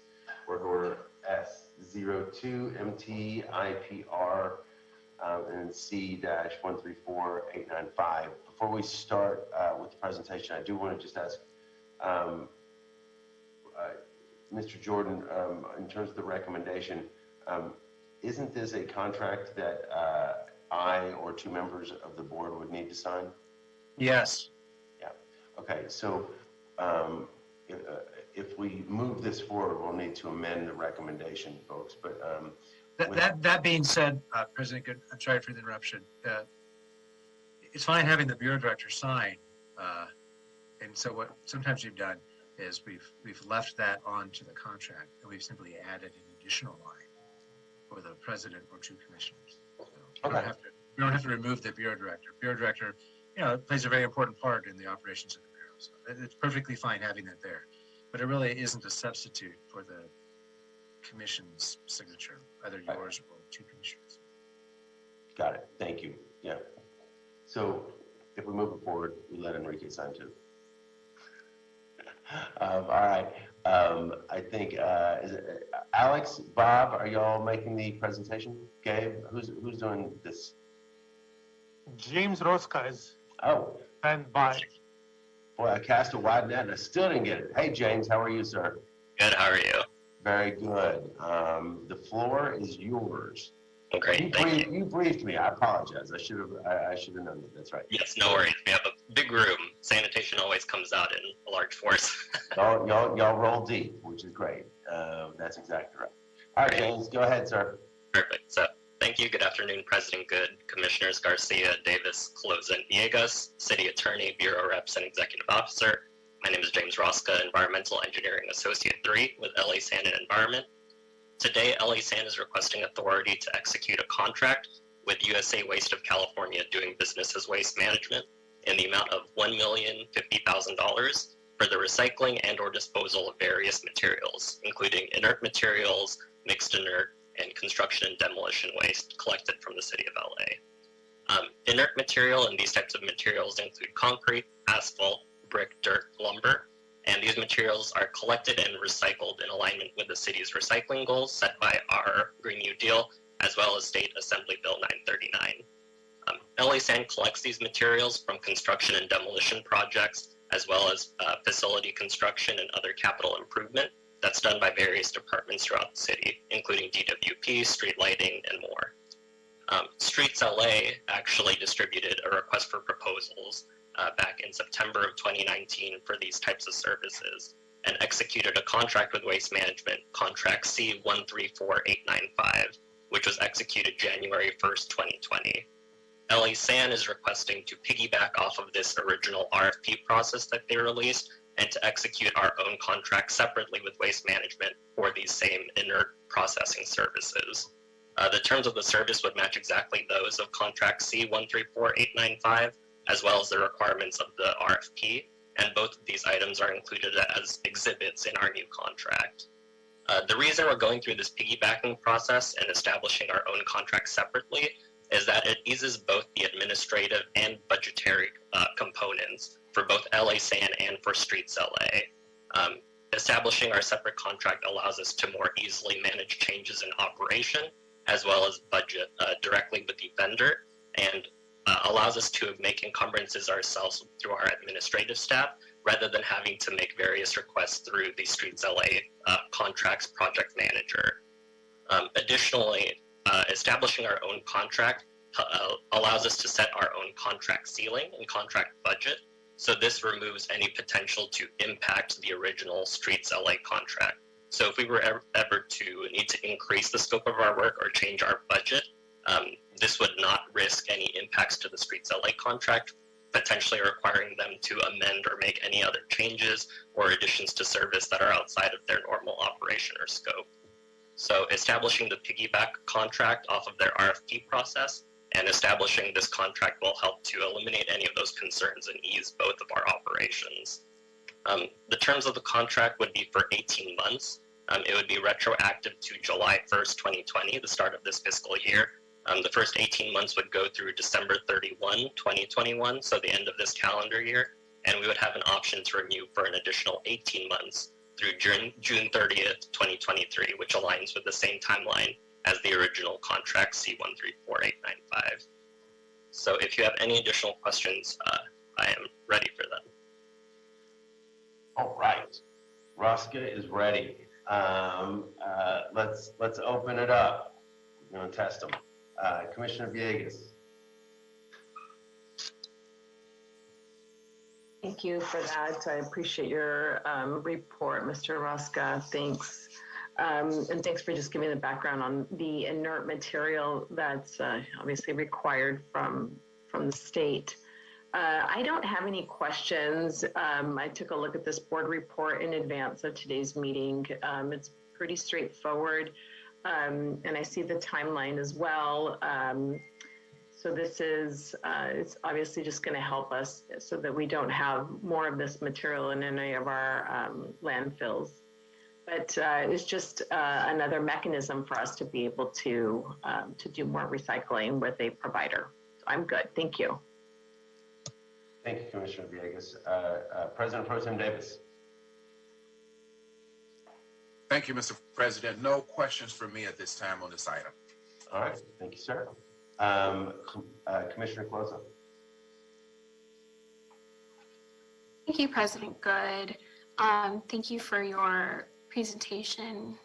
Work order S02 MTIPR and C-134895. Before we start with the presentation, I do want to just ask Mr. Jordan, in terms of the recommendation, isn't this a contract that I or 2 members of the board would need to sign? Yes. Yeah. Okay. So if we move this forward, we'll need to amend the recommendation, folks. But That being said, President Good, I'm sorry for the interruption. it's fine having the bureau director sign. And so what sometimes we've done is we've left that onto the contract, and we've simply added an additional line for the president or two commissioners. So we don't have to remove the bureau director. Bureau director, plays a very important part in the operations of the bureau. So it's perfectly fine having that there, but it really isn't a substitute for the commission's signature, either yours or two commissioners. Got it. Thank you. Yeah. So if we move it forward, we let Enrique sign too. All right. I think, is it Alex, Bob, are y'all making the presentation? Gabe, who's doing this? James Rosca is Oh, stand by. boy, I cast a wide net and I still didn't get it. Hey, James, how are you, sir? Good, how are you? Very good. The floor is yours. Great, thank you. You briefed me. I apologize. I should have known that. That's right. Yes, no worries. We have a big room. Sanitation always comes out in a large force. y'all roll deep, which is great. That's exactly right. All right, James, go ahead, sir. Perfect. So, thank you. Good afternoon, President Good, Commissioners Garcia, Davis, Cloza, and Villegas, City Attorney, Bureau Reps, and Executive Officer. My name is James Rosca, Environmental Engineering Associate 3 with LA Sand and Environment. Today, LA Sand is requesting authority to execute a contract with USA Waste of California doing business as waste management in the amount of $1,050,000 for the recycling and or disposal of various materials, including inert materials, mixed inert, and construction and demolition waste collected from the city of LA. Inert material and these types of materials include concrete, asphalt, brick, dirt, lumber, and these materials are collected and recycled in alignment with the city's recycling goals set by our Green New Deal, as well as State Assembly Bill 939. LA Sand collects these materials from construction and demolition projects, as well as facility construction and other capital improvement that's done by various departments throughout the city, including DWP, street lighting, and more. Streets LA actually distributed a request for proposals back in September of 2019 for these types of services and executed a contract with Waste Management, contract C134895, which was executed January 1st, 2020. LA Sand is requesting to piggyback off of this original RFP process that they released and to execute our own contract separately with Waste Management for these same inert processing services. The terms of the service would match exactly those of contract C134895, as well as the requirements of the RFP, and both of these items are included as exhibits in our new contract. The reason we're going through this piggybacking process and establishing our own contract separately is that it eases both the administrative and budgetary components for both LA Sand and for Streets LA. Establishing our separate contract allows us to more easily manage changes in operation, as well as budget directly with the vendor, and allows us to make encumbrances ourselves through our administrative staff, rather than having to make various requests through the Streets LA contracts project manager. Additionally, establishing our own contract allows us to set our own contract ceiling and contract budget. So this removes any potential to impact the original Streets LA contract. So if we were ever to need to increase the scope of our work or change our budget, this would not risk any impacts to the Streets LA contract, potentially requiring them to amend or make any other changes or additions to service that are outside of their normal operation or scope. So establishing the piggyback contract off of their RFP process and establishing this contract will help to eliminate any of those concerns and ease both of our operations. The terms of the contract would be for 18 months. It would be retroactive to July 1st, 2020, the start of this fiscal year. The first 18 months would go through December 31, 2021, so the end of this calendar year, and we would have an option to renew for an additional 18 months through June 30th, 2023, which aligns with the same timeline as the original contract C134895. So if you have any additional questions, I am ready for them. All right, Rosca is ready. Let's open it up. We're going to test them. Commissioner Villegas. Thank you for that. I appreciate your report, Mr. Rosca. Thanks. And thanks for just giving the background on the inert material that's obviously required from the state. I don't have any questions. I took a look at this board report in advance of today's meeting. It's pretty straightforward. And I see the timeline as well. So this is, it's obviously just going to help us so that we don't have more of this material in any of our landfills. But it's just another mechanism for us to be able to do more recycling with a provider. So I'm good. Thank you. Thank you, Commissioner Villegas. President Pro Tem Davis. Thank you, Mr. President. No questions for me at this time on this item. All right, thank you, sir. Commissioner Closa. Thank you, President Good. Thank you for your presentation.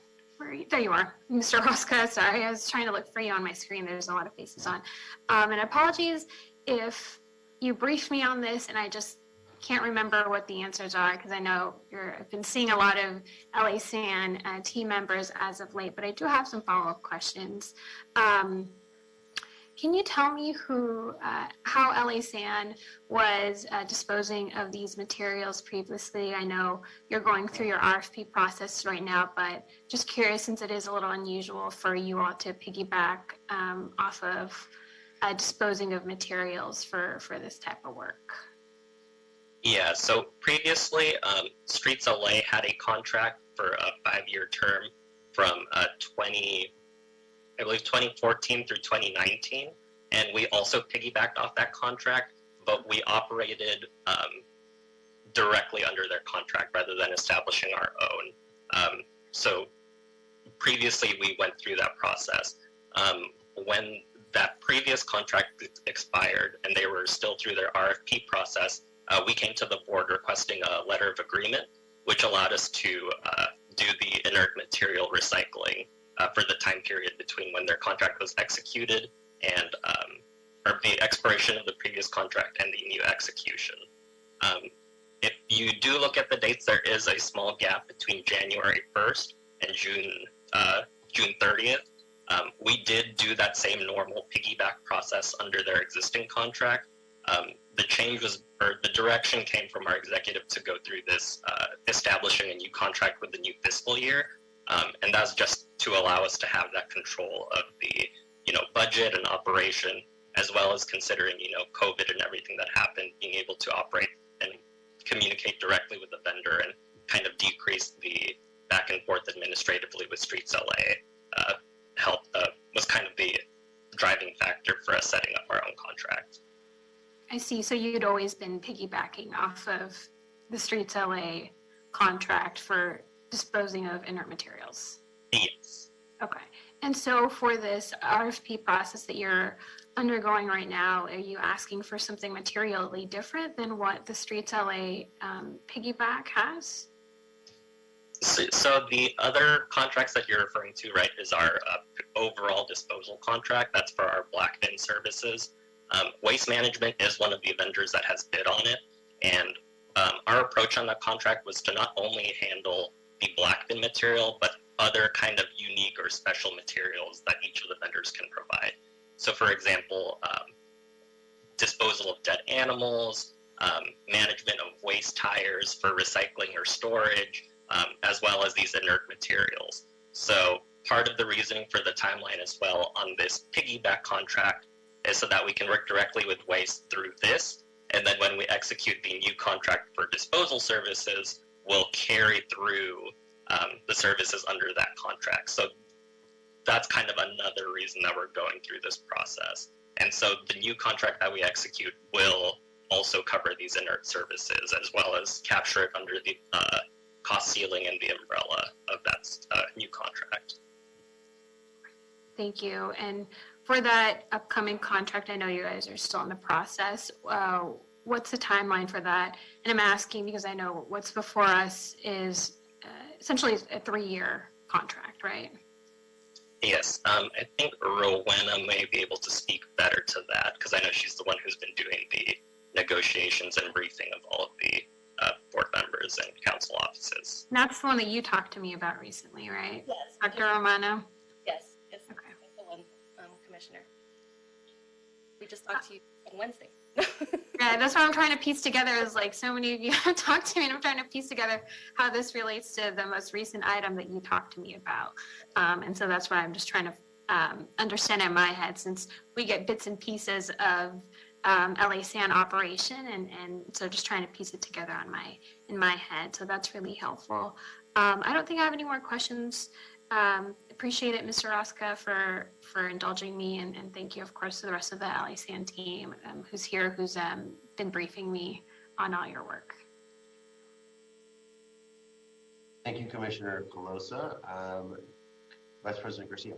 There you are, Mr. Rosca. Sorry, I was trying to look for you on my screen. There's a lot of faces on. And apologies if you briefed me on this and I just can't remember what the answers are, because I know I've been seeing a lot of LA SAN team members as of late, but I do have some follow-up questions. Can you tell me how LA SAN was disposing of these materials previously? I know you're going through your RFP process right now, but just curious, since it is a little unusual for you all to piggyback off of disposing of materials for this type of work. Yeah, so previously, Streets LA had a contract for a 5-year term from 2014 through 2019, and we also piggybacked off that contract, but we operated directly under their contract rather than establishing our own. So previously, we went through that process. When that previous contract expired and they were still through their RFP process, we came to the board requesting a letter of agreement, which allowed us to do the inert material recycling for the time period between when their contract was executed and or the expiration of the previous contract and the new execution. If you do look at the dates, there is a small gap between January 1st and June 30th. We did do that same normal piggyback process under their existing contract. The change was, or the direction came from our executive to go through this establishing a new contract with the new fiscal year. And that's just to allow us to have that control of the, budget and operation, as well as considering, COVID and everything that happened, being able to operate and communicate directly with the vendor and kind of decrease the back and forth administratively with Streets LA was kind of the driving factor for us setting up our own contract. I see. So you'd always been piggybacking off of the Streets LA contract for disposing of inert materials? Yes. Okay. And so for this RFP process that you're undergoing right now, are you asking for something materially different than what the Streets LA piggyback has? So the other contracts that you're referring to, right, is our overall disposal contract. That's for our black bin services. Waste Management is one of the vendors that has bid on it, and our approach on that contract was to not only handle the black bin material, but other kind of unique or special materials that each of the vendors can provide. So for example, disposal of dead animals, management of waste tires for recycling or storage, as well as these inert materials. So part of the reasoning for the timeline as well on this piggyback contract is so that we can work directly with waste through this. And then when we execute the new contract for disposal services, we'll carry through the services under that contract. So that's kind of another reason that we're going through this process. And so the new contract that we execute will also cover these inert services, as well as capture it under the cost ceiling and the umbrella of that new contract. Thank you. And for that upcoming contract, I know you guys are still in the process. What's the timeline for that? And I'm asking because I know what's before us is essentially a 3-year contract, right? Yes, I think Rowena may be able to speak better to that, because I know she's the one who's been doing the negotiations and briefing of all of the board members and council offices. And that's the one that you talked to me about recently, right? Yes. Dr. Romano? Yes, it's, Okay. it's the one, Commissioner. We just talked to you on Wednesday. Yeah, that's what I'm trying to piece together is like so many of you have talked to me and I'm trying to piece together how this relates to the most recent item that you talked to me about. And so that's why I'm just trying to understand in my head since we get bits and pieces of LA San operation and so just trying to piece it together in my head. So that's really helpful. I don't think I have any more questions. Appreciate it, Mr. Rosca, for indulging me, and thank you, of course, to the rest of the LA San team who's here, who's been briefing me on all your work. Thank you, Commissioner Colosa. Vice President Garcia.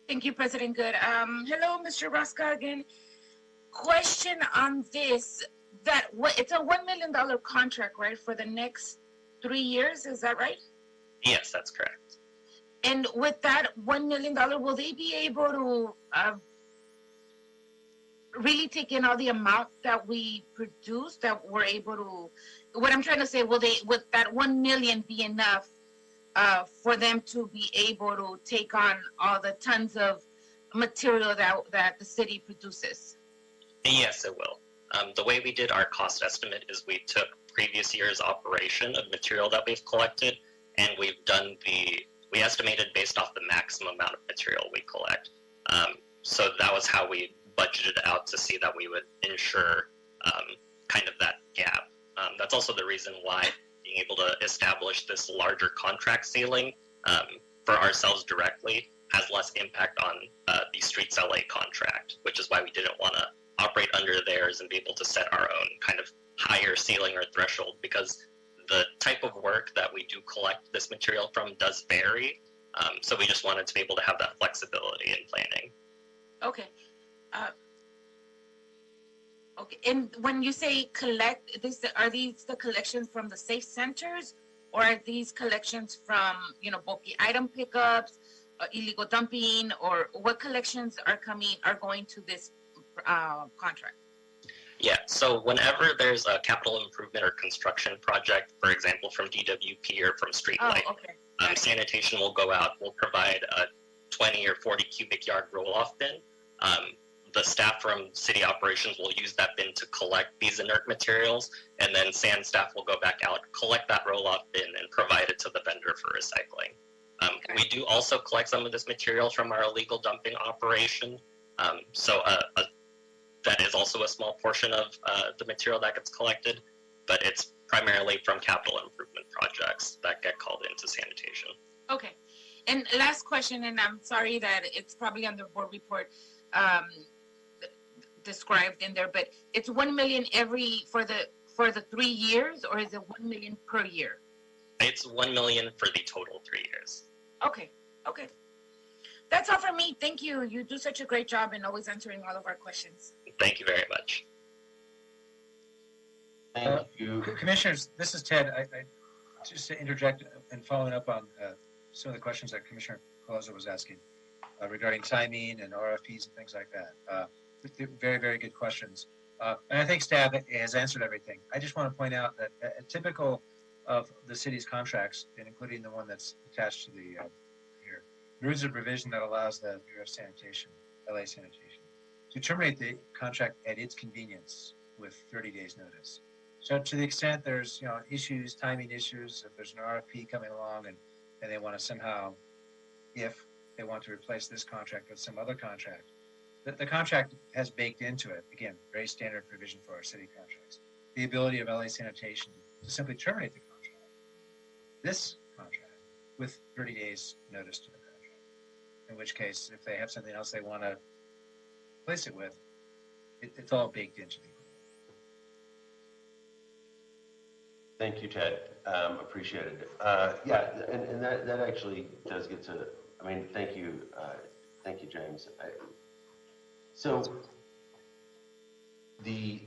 Thank you, President Good. Hello, Mr. Rosca again. Question on this, it's a $1 million contract, right, for the next 3 years, is that right? Yes, that's correct. And with that $1 million, will they be able to really take in all the amount that we produce, that we're able to, what I'm trying to say, would that 1 million be enough for them to be able to take on all the tons of material that the city produces? Yes, it will. The way we did our cost estimate is we took previous year's operation of material that we've collected, and we estimated based off the maximum amount of material we collect. So that was how we budgeted out to see that we would ensure kind of that gap. That's also the reason why being able to establish this larger contract ceiling for ourselves directly has less impact on the Streets LA contract, which is why we didn't want to operate under theirs and be able to set our own kind of higher ceiling or threshold, because the type of work that we do collect this material from does vary. So we just wanted to be able to have that flexibility in planning. Okay. Okay. And when you say collect, are these the collections from the safe centers, or are these collections from, bulky item pickups, illegal dumping, or what collections are going to this contract? Yeah, so whenever there's a capital improvement or construction project, for example, from DWP or from Streetlight, sanitation will go out, will provide a 20 or 40 cubic yard roll-off bin. The staff from city operations will use that bin to collect these inert materials, and then sand staff will go back out, collect that roll-off bin, and provide it to the vendor for recycling. We do also collect some of this material from our illegal dumping operation. That is also a small portion of the material that gets collected, but it's primarily from capital improvement projects that get called into sanitation. Okay. And last question, and I'm sorry that it's probably on the board report described in there, but it's 1 million for the 3 years, or is it 1 million per year? It's 1 million for the total 3 years. Okay. Okay. That's all from me. Thank you. You do such a great job in always answering all of our questions. Thank you very much. Thank you. Commissioners, this is Ted. I just to interject and following up on some of the questions that Commissioner Colosa was asking regarding timing and RFPs and things like that. Very, very good questions. And I think staff has answered everything. I just want to point out that typical of the city's contracts, and including the one that's attached to the here, there is a provision that allows the Bureau of Sanitation, LA Sanitation, to terminate the contract at its convenience with 30 days notice. So to the extent there's issues, timing issues, if there's an RFP coming along and they want to somehow, if they want to replace this contract with some other contract, the contract has baked into it, again, very standard provision for our city contracts, the ability of LA Sanitation to simply terminate the contract, this contract, with 30 days notice to the contract. In which case, if they have something else they want to replace it with, it's all baked into the agreement. Thank you, Ted. Appreciate it. Yeah, and that actually does get to, thank you, James. So the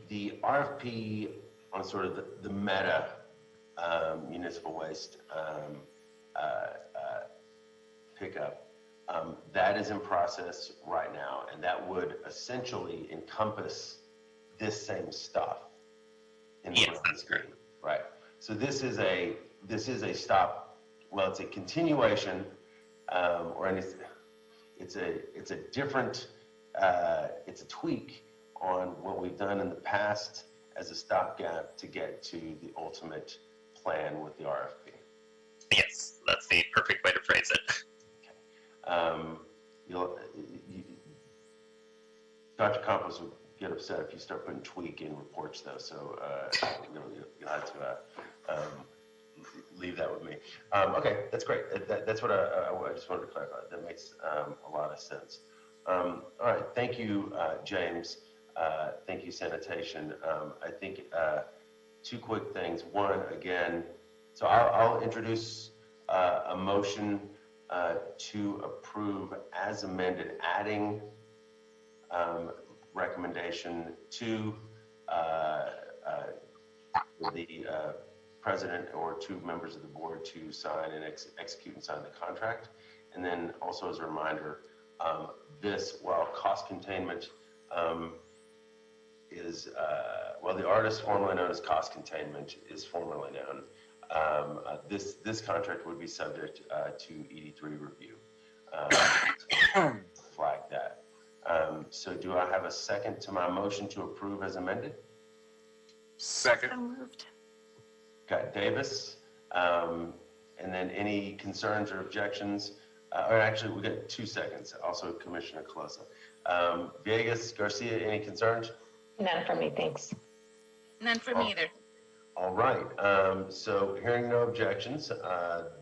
RFP on sort of the meta municipal waste pickup, that is in process right now, and that would essentially encompass this same stuff in the that's correct. Right. So this is a stop. Well, it's a continuation, or it's a different it's a tweak on what we've done in the past as a stopgap to get to the ultimate plan with the RFP. Yes, that's the perfect way to phrase it. Dr. Campos would get upset if you start putting tweak in reports, though. So you'll have to leave that with me. Okay, that's great. That's what I just wanted to clarify. That makes a lot of sense. All right, thank you, James. Thank you, sanitation. I think two quick things. One, again, so I'll introduce a motion to approve as amended, adding recommendation to the president or two members of the board to sign and execute and sign the contract. And then also as a reminder, this, while cost containment is, well, the artist formerly known as cost containment is formerly known. This contract would be subject to ED3 review. Flag that. So do I have a second to my motion to approve as amended? Second. So moved. Got Davis. And then any concerns or objections? Or actually, we got 2 seconds. Also, Commissioner Calosa. Villegas, Garcia, any concerns? None for me, thanks. None for me either. All right. So hearing no objections,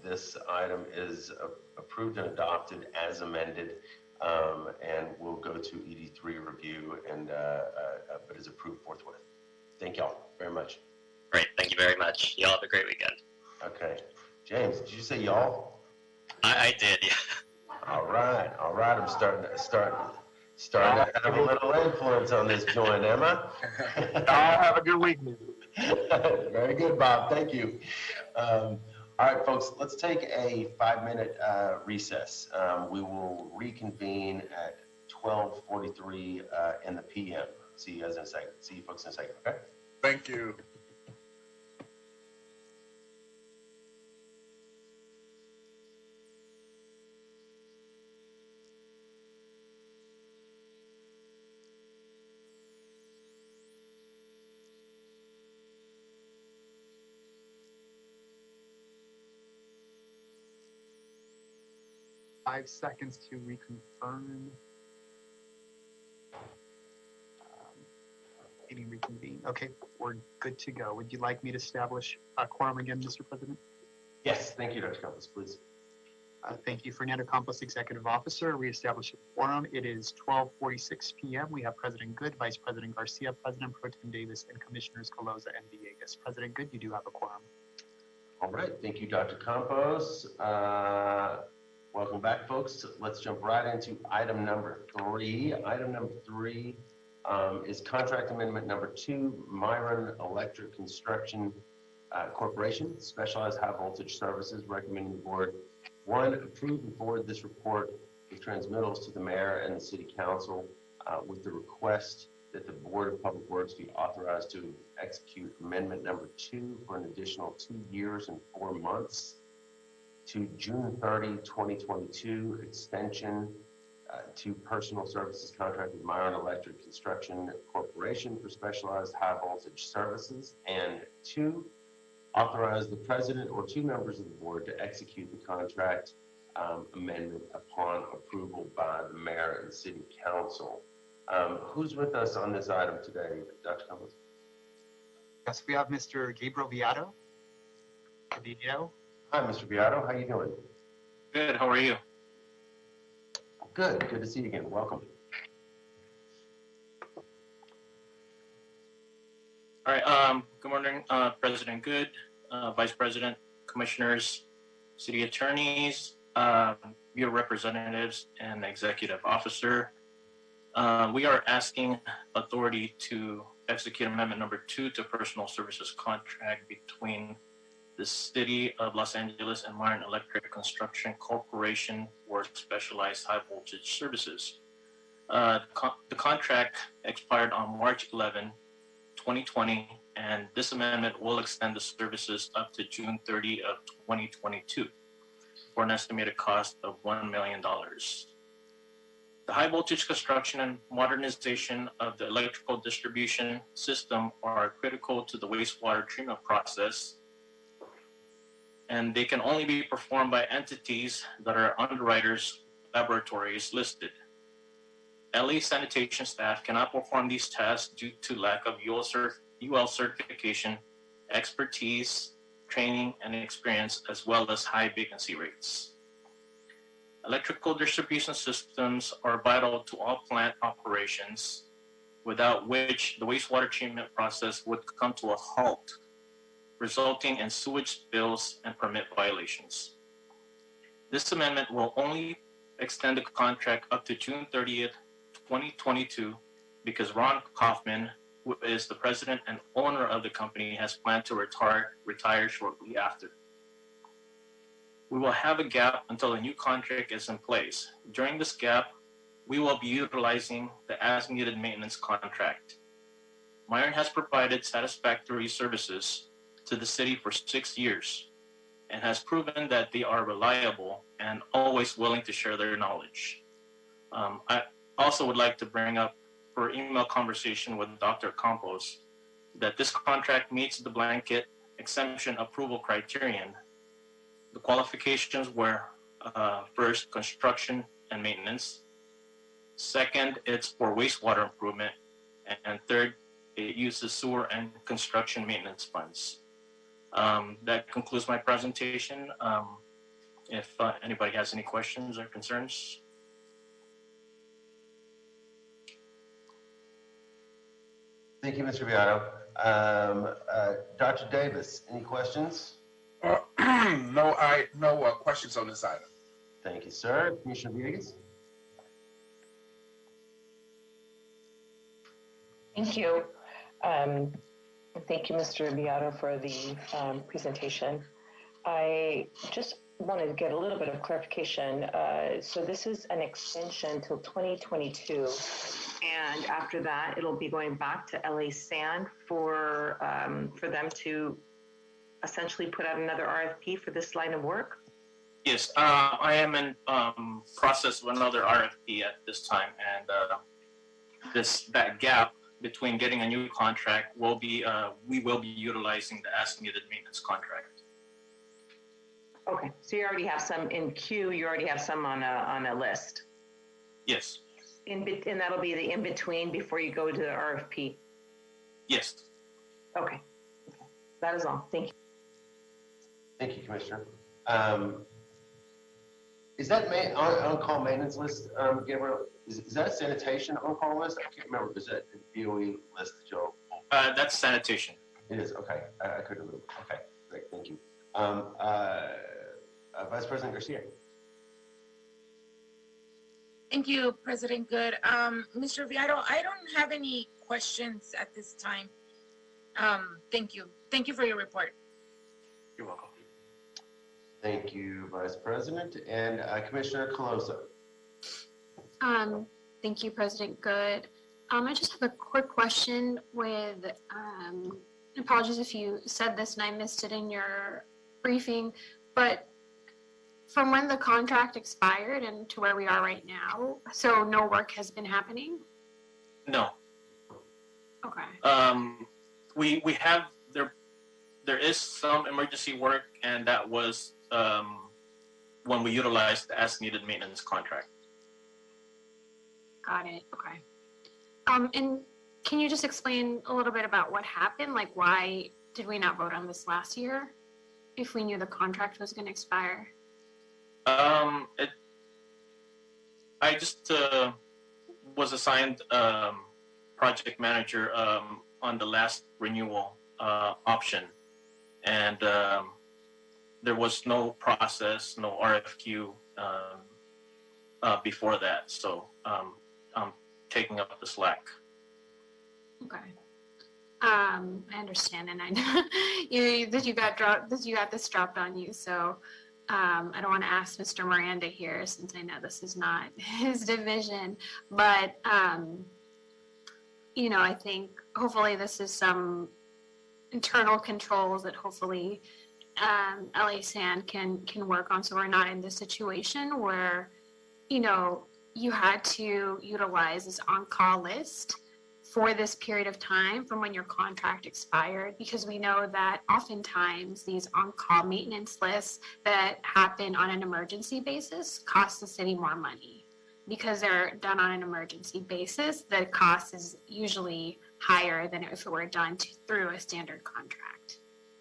this item is approved and adopted as amended, and will go to ED3 review and but is approved forthwith. Thank y'all very much. Great, thank you very much. Y'all have a great weekend. Okay. James, did you say y'all? I did, yeah. All right. I'm starting to have a little influence on this joint, Emma. Y'all have a good weekend. Very good, Bob. Thank you. All right, folks, let's take a 5-minute recess. We will reconvene at 12:43 in the PM. See you guys in a second. See you folks in a second, okay? Thank you. Five seconds to reconfirm. Meeting reconvene. Okay, we're good to go. Would you like me to establish a quorum again, Mr. President? Yes, thank you, Dr. Campos, please. Thank you, Fernando Campos, Executive Officer. We establish a quorum. It is 12:46 p.m. We have President Good, Vice President Garcia, President Pro Tem Davis, and Commissioners Calosa and Villegas. President Good, you do have a quorum. All right, thank you, Dr. Campos. Welcome back, folks. Let's jump right into item number 3. Item number 3 is contract amendment number 2, Myron Electric Construction Corporation, Specialized High Voltage Services, recommending the board, 1, approve and forward this report with transmittals to the mayor and the city council with the request that the Board of Public Works be authorized to execute amendment number 2 for an additional 2 years and 4 months to June 30, 2022, extension to personal services contract with Myron Electric Construction Corporation for specialized high voltage services, and 2, authorize the president or 2 members of the board to execute the contract amendment upon approval by the mayor and city council. Who's with us on this item today, Dr. Campos? Yes, we have Mr. Gabriel Viado. Viado. Hi, Mr. Beato. How you doing? Good. How are you? Good. Good to see you again. Welcome. All right. Good morning, President Good, Vice President, Commissioners, City Attorneys, Bureau Representatives, and Executive Officer. We are asking authority to execute amendment number 2 to personal services contract between the City of Los Angeles and Myron Electric Construction Corporation for specialized high voltage services. The contract expired on March 11, 2020, and this amendment will extend the services up to June 30 of 2022 for an estimated cost of $1 million. The high voltage construction and modernization of the electrical distribution system are critical to the wastewater treatment process, and they can only be performed by entities that are underwriters laboratories listed. LA sanitation staff cannot perform these tasks due to lack of UL certification, expertise, training, and experience, as well as high vacancy rates. Electrical distribution systems are vital to all plant operations, without which the wastewater treatment process would come to a halt, resulting in sewage spills and permit violations. This amendment will only extend the contract up to June 30th, 2022, because Ron Kaufman, who is the president and owner of the company, has planned to retire shortly after. We will have a gap until a new contract is in place. During this gap, we will be utilizing the as-needed maintenance contract. Myron has provided satisfactory services to the city for 6 years and has proven that they are reliable and always willing to share their knowledge. I also would like to bring up for email conversation with Dr. Campos that this contract meets the blanket exemption approval criterion. The qualifications were first, construction and maintenance. Second, it's for wastewater improvement. And third, it uses sewer and construction maintenance funds. That concludes my presentation. If anybody has any questions or concerns. Thank you, Mr. Viado. Dr. Davis, any questions? No questions on this item. Thank you, sir. Commissioner Villegas? Thank you. Thank you, Mr. Beato, for the presentation. I just wanted to get a little bit of clarification. So this is an extension till 2022, and after that, it'll be going back to LA Sand for them to essentially put out another RFP for this line of work? Yes, I am in process of another RFP at this time, and that gap between getting a new contract will be we will be utilizing the as-needed maintenance contract. Okay, so you already have some in queue. You already have some on a list. Yes. And that'll be the in between before you go to the RFP. Yes. Okay. That is all. Thank you. Thank you, Commissioner. Is that on-call maintenance list, Gabriel? Is that a sanitation on-call list? I can't remember. Is that the DOE list that y'all? That's sanitation. It is. Okay. I couldn't remember. Okay. Great. Thank you. Vice President Garcia. Thank you, President Good. Mr. Viado, I don't have any questions at this time. Thank you. Thank you for your report. You're welcome. Thank you, Vice President. And Commissioner Calosa. Thank you, President Good. I just have a quick question with, apologies if you said this and I missed it in your briefing, but from when the contract expired and to where we are right now, so no work has been happening? No. Okay. We have there is some emergency work, and that was when we utilized the as-needed maintenance contract. Got it. Okay. And can you just explain a little bit about what happened? Like, why did we not vote on this last year if we knew the contract was going to expire? I just was assigned project manager on the last renewal option, and there was no process, no RFQ before that, so I'm taking up the slack. Okay. I understand, and I know you got this dropped on you, so I don't want to ask Mr. Miranda here since I know this is not his division, but I think hopefully this is some internal controls that hopefully LA Sand can work on, so we're not in this situation where you had to utilize this on-call list for this period of time from when your contract expired, because we know that oftentimes these on-call maintenance lists that happen on an emergency basis cost the city more money. Because they're done on an emergency basis, the cost is usually higher than if it were done through a standard contract.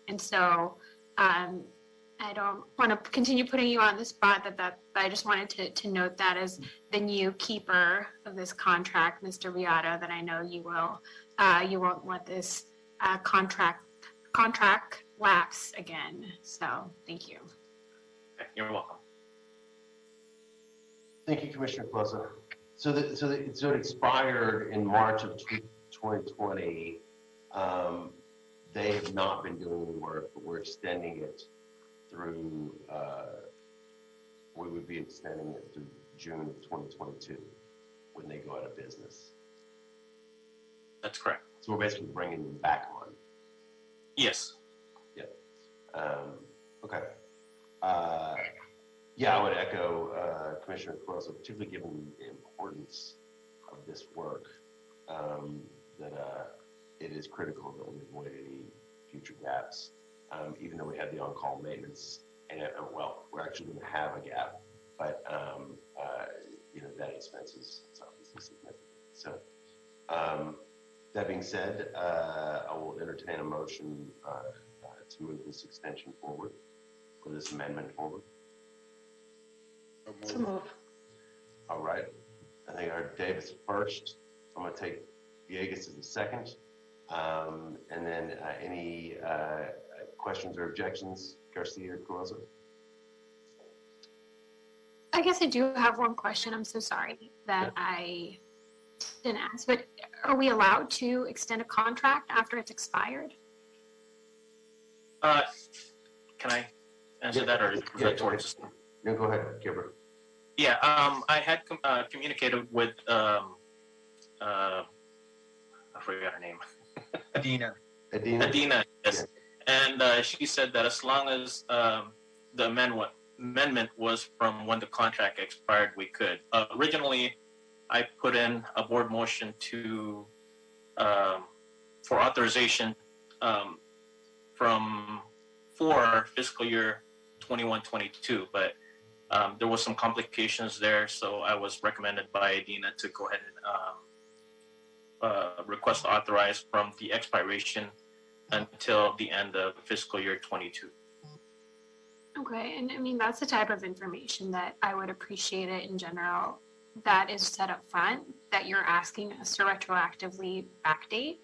And so I don't want to continue putting you on the spot, but I just wanted to note that as the new keeper of this contract, Mr. Beato, that I know you won't let this contract lapse again. So thank you. Okay, you're welcome. Thank you, Commissioner Closa. So it expired in March of 2020. They have not been doing the work, but we're extending it through, we would be extending it through June of 2022 when they go out of business. That's correct. So we're basically bringing them back on. Yes. Yeah. Okay. Yeah, I would echo Commissioner Closa, particularly given the importance of this work, that it is critical that we avoid any future gaps. Even though we have the on-call maintenance, and well, we're actually going to have a gap, but that expense is obviously significant. So, that being said, I will entertain a motion to move this extension forward, or this amendment forward. So move. All right. I think our Davis first. I'm going to take Villegas as the second. And then any questions or objections, Garcia or Closa? I guess I do have one question. I'm so sorry that I didn't ask, but are we allowed to extend a contract after it's expired? Can I answer that, or is that towards? No, go ahead, Gilbert. Yeah, I had communicated with I forgot her name. Adina. Adina, yes. And she said that as long as the amendment was from when the contract expired, we could. Originally, I put in a board motion to for authorization for fiscal year 21-22, but there was some complications there, so I was recommended by Adina to go ahead and request to authorize from the expiration until the end of fiscal year 22. Okay, and I mean, that's the type of information that I would appreciate it in general that is set up front, that you're asking us to retroactively backdate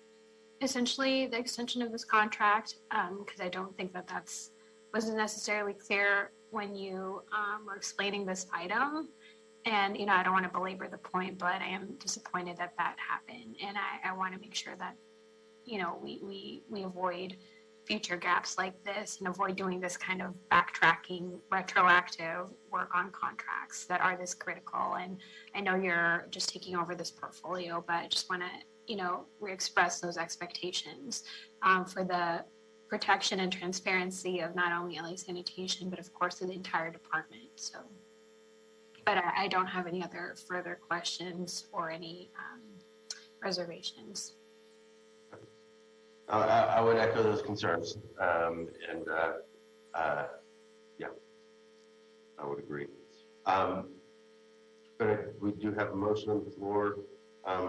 essentially the extension of this contract, because I don't think that wasn't necessarily clear when you were explaining this item. And, I don't want to belabor the point, but I am disappointed that happened. And I want to make sure that, we avoid future gaps like this and avoid doing this kind of backtracking, retroactive work on contracts that are this critical. And I know you're just taking over this portfolio, but I just want to, re-express those expectations for the protection and transparency of not only LA Sanitation, but of course of the entire department. So, but I don't have any other further questions or any reservations. I would echo those concerns, yeah, I would agree. But we do have a motion on the floor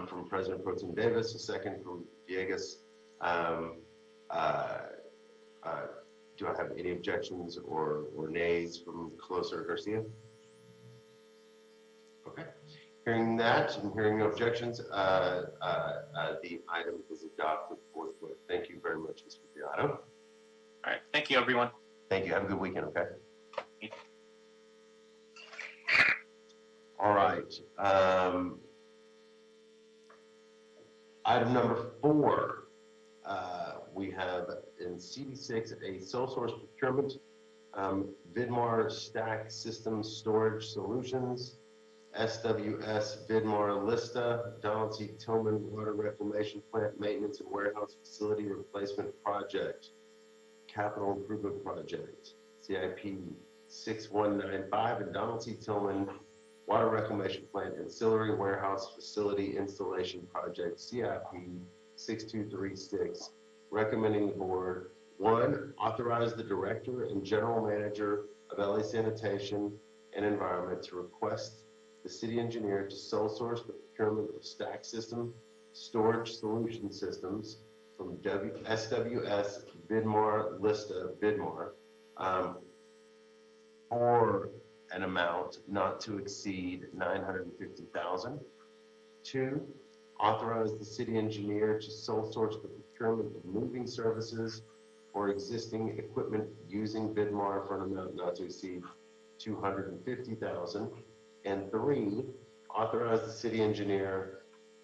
from President Pro Tem Davis, a second from Villegas. Do I have any objections or nays from Closa or Garcia? Okay. Hearing that and hearing no objections, the item is adopted forthwith. Thank you very much, Mr. Beato. All right. Thank you, everyone. Thank you. Have a good weekend, okay? All right. Item number 4. We have in CD6 a sole source procurement, Vidmar Stack Systems Storage Solutions, SWS Vidmar Lista, Donald C. Tillman Water Reclamation Plant Maintenance and Warehouse Facility Replacement Project, Capital Improvement Project, CIP 6195, and Donald C. Tillman Water Reclamation Plant Ancillary Warehouse Facility Installation Project, CIP 6236, recommending the board, one, authorize the Director and General Manager of LA Sanitation and Environment to request the city engineer to sole source the procurement of stack system storage solution systems from SWS Bidmar Lista Bidmar for an amount not to exceed $950,000. Two, authorize the city engineer to sole source the procurement of moving services for existing equipment using Bidmar for an amount not to exceed $250,000. And three, authorize the city engineer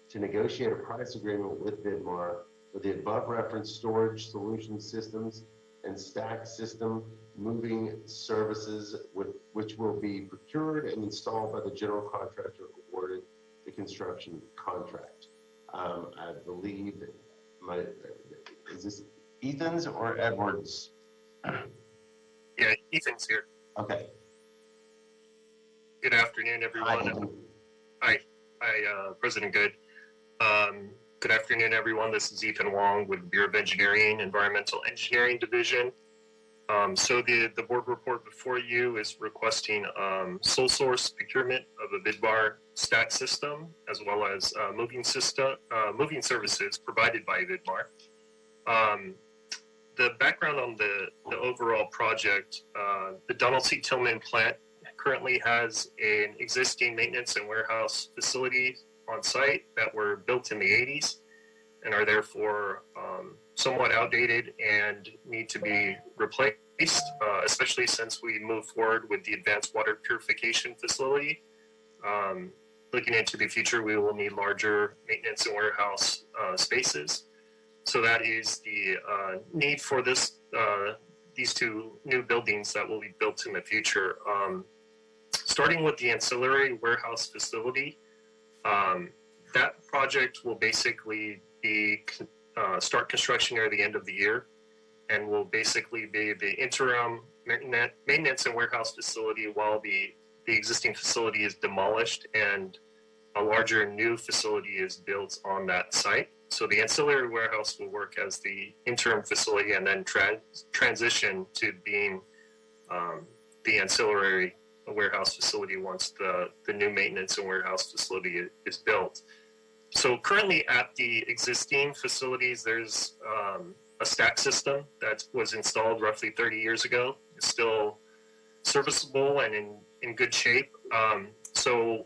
to negotiate a price agreement with Bidmar for the above referenced storage solution systems and stack system moving services which will be procured and installed by the general contractor awarded the construction contract. I believe is this Ethan's or Edward's? Yeah, Ethan's here. Okay. Good afternoon, everyone. Hi, President Good. Good afternoon, everyone. This is Ethan Wong with Bureau of Engineering, Environmental Engineering Division. So the board report before you is requesting sole source procurement of a Bidmar stack system, as well as moving services provided by Bidmar. The background on the overall project, the Donald C. Tillman plant currently has an existing maintenance and warehouse facility on site that were built in the 80s and are therefore somewhat outdated and need to be replaced, especially since we move forward with the advanced water purification facility. Looking into the future, we will need larger maintenance and warehouse spaces. So that is the need for these two new buildings that will be built in the future. Starting with the ancillary warehouse facility, that project will basically be start construction near the end of the year, and will basically be the interim maintenance and warehouse facility while the existing facility is demolished and a larger new facility is built on that site. So the ancillary warehouse will work as the interim facility and then transition to being the ancillary warehouse facility once the new maintenance and warehouse facility is built. So currently at the existing facilities, there's a stack system that was installed roughly 30 years ago. It's still serviceable and in good shape. So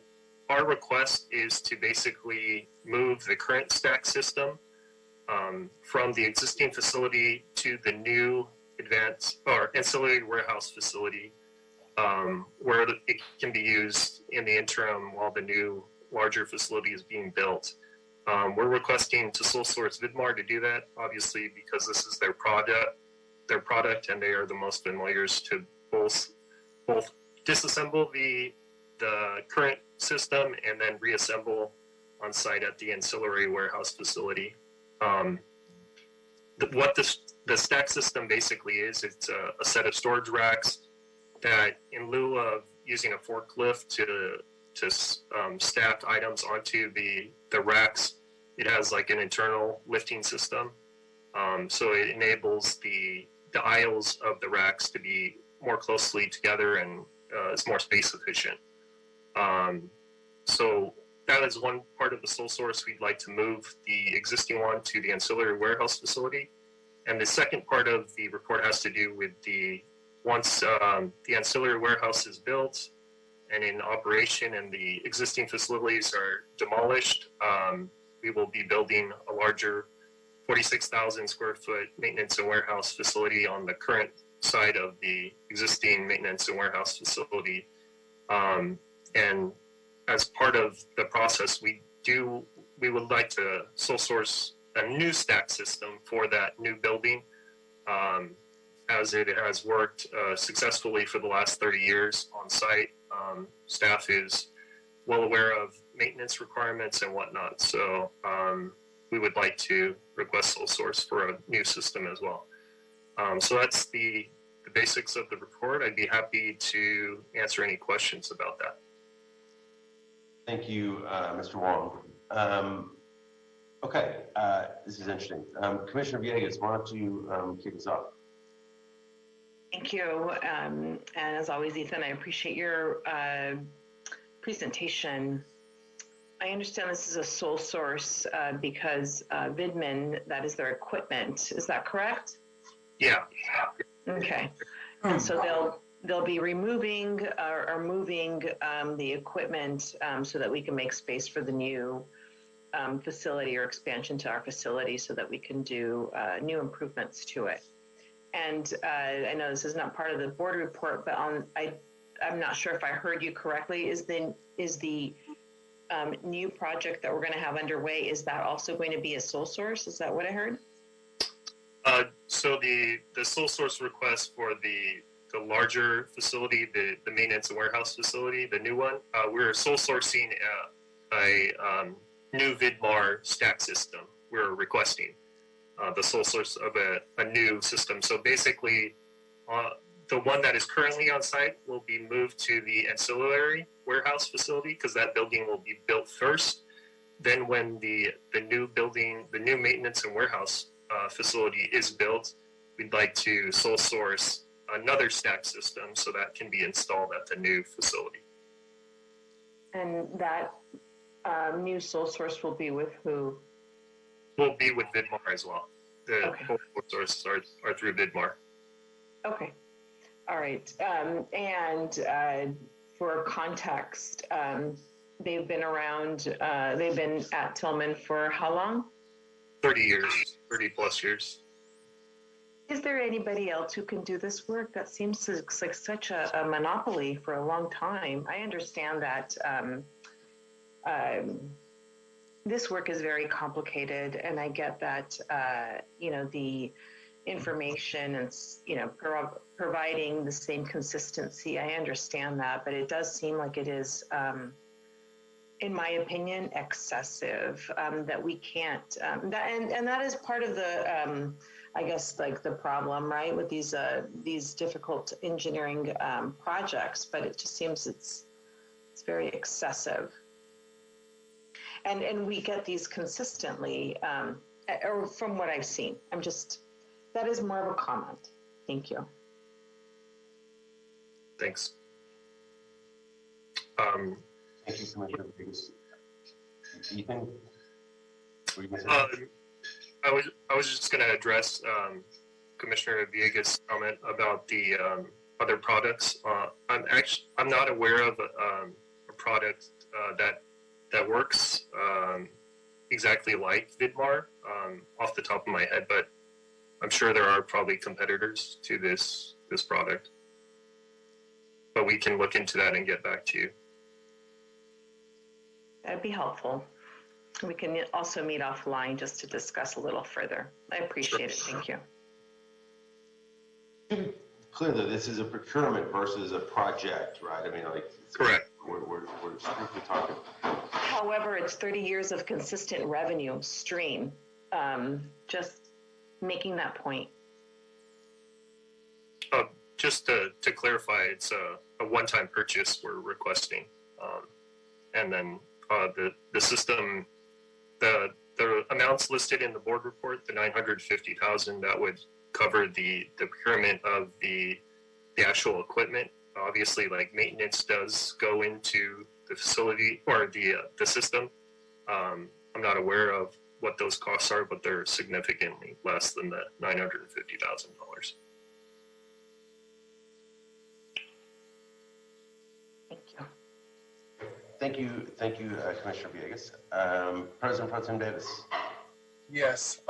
our request is to basically move the current stack system from the existing facility to the new advanced or ancillary warehouse facility, where it can be used in the interim while the new larger facility is being built. We're requesting to sole source Bidmar to do that, obviously, because this is their product, and they are the most familiar to both disassemble the current system and then reassemble on site at the ancillary warehouse facility. What the stack system basically is, it's a set of storage racks that, in lieu of using a forklift to stack items onto the racks, it has like an internal lifting system. So it enables the aisles of the racks to be more closely together and is more space efficient. So that is one part of the sole source. We'd like to move the existing one to the ancillary warehouse facility. And the second part of the report has to do with once the ancillary warehouse is built and in operation and the existing facilities are demolished, we will be building a larger 46,000 square foot maintenance and warehouse facility on the current side of the existing maintenance and warehouse facility. And as part of the process, we would like to sole source a new stack system for that new building, as it has worked successfully for the last 30 years on site. Staff is well aware of maintenance requirements and whatnot, so we would like to request sole source for a new system as well. So that's the basics of the report. I'd be happy to answer any questions about that. Thank you, Mr. Wong. Okay, this is interesting. Commissioner Villegas, why don't you kick us off? Thank you. And as always, Ethan, I appreciate your presentation. I understand this is a sole source because Vidman, that is their equipment. Is that correct? Yeah. Okay. And so they'll be removing or moving the equipment so that we can make space for the new facility or expansion to our facility so that we can do new improvements to it. And I know this is not part of the board report, but I'm not sure if I heard you correctly. Is the new project that we're going to have underway, is that also going to be a sole source? Is that what I heard? So the sole source request for the larger facility, the maintenance and warehouse facility, the new one, we're sole sourcing a new Vidmar stack system. We're requesting the sole source of a new system. So basically, the one that is currently on site will be moved to the ancillary warehouse facility because that building will be built first. Then when the new building, the new maintenance and warehouse facility is built, we'd like to sole source another stack system so that can be installed at the new facility. And that new sole source will be with who? Will be with Vidmar as well. The Okay. whole sources are through Vidmar. Okay. All right. For context, they've been around, they've been at Tillman for how long? 30 years, 30 plus years. Is there anybody else who can do this work? That seems like such a monopoly for a long time. I understand that this work is very complicated, and I get that, the information and, providing the same consistency. I understand that, but it does seem like it is, in my opinion, excessive, that we can't, and that is part of the, I guess, like the problem, right, with these difficult engineering projects, but it just seems it's very excessive. And we get these consistently, or from what I've seen. That is more of a comment. Thank you. Thanks. Thank you, Commissioner Villegas. Ethan? Were you gonna say? I was just going to address Commissioner Villegas' comment about the other products. I'm not aware of a product that works exactly like Vidmar off the top of my head, but I'm sure there are probably competitors to this product. But we can look into that and get back to you. That'd be helpful. We can also meet offline just to discuss a little further. I appreciate it. Thank you. Clear that this is a procurement versus a project, right? I mean, correct. We're strictly talking. However, it's 30 years of consistent revenue stream. Just making that point. Just to clarify, it's a one-time purchase we're requesting, and then the system, the amounts listed in the board report, the $950,000, that would cover the procurement of the actual equipment. Obviously, like maintenance does go into the facility or the system. I'm not aware of what those costs are, but they're significantly less than the $950,000. Thank you. Thank you, Commissioner Villegas. President Pro Tem Davis. Yes.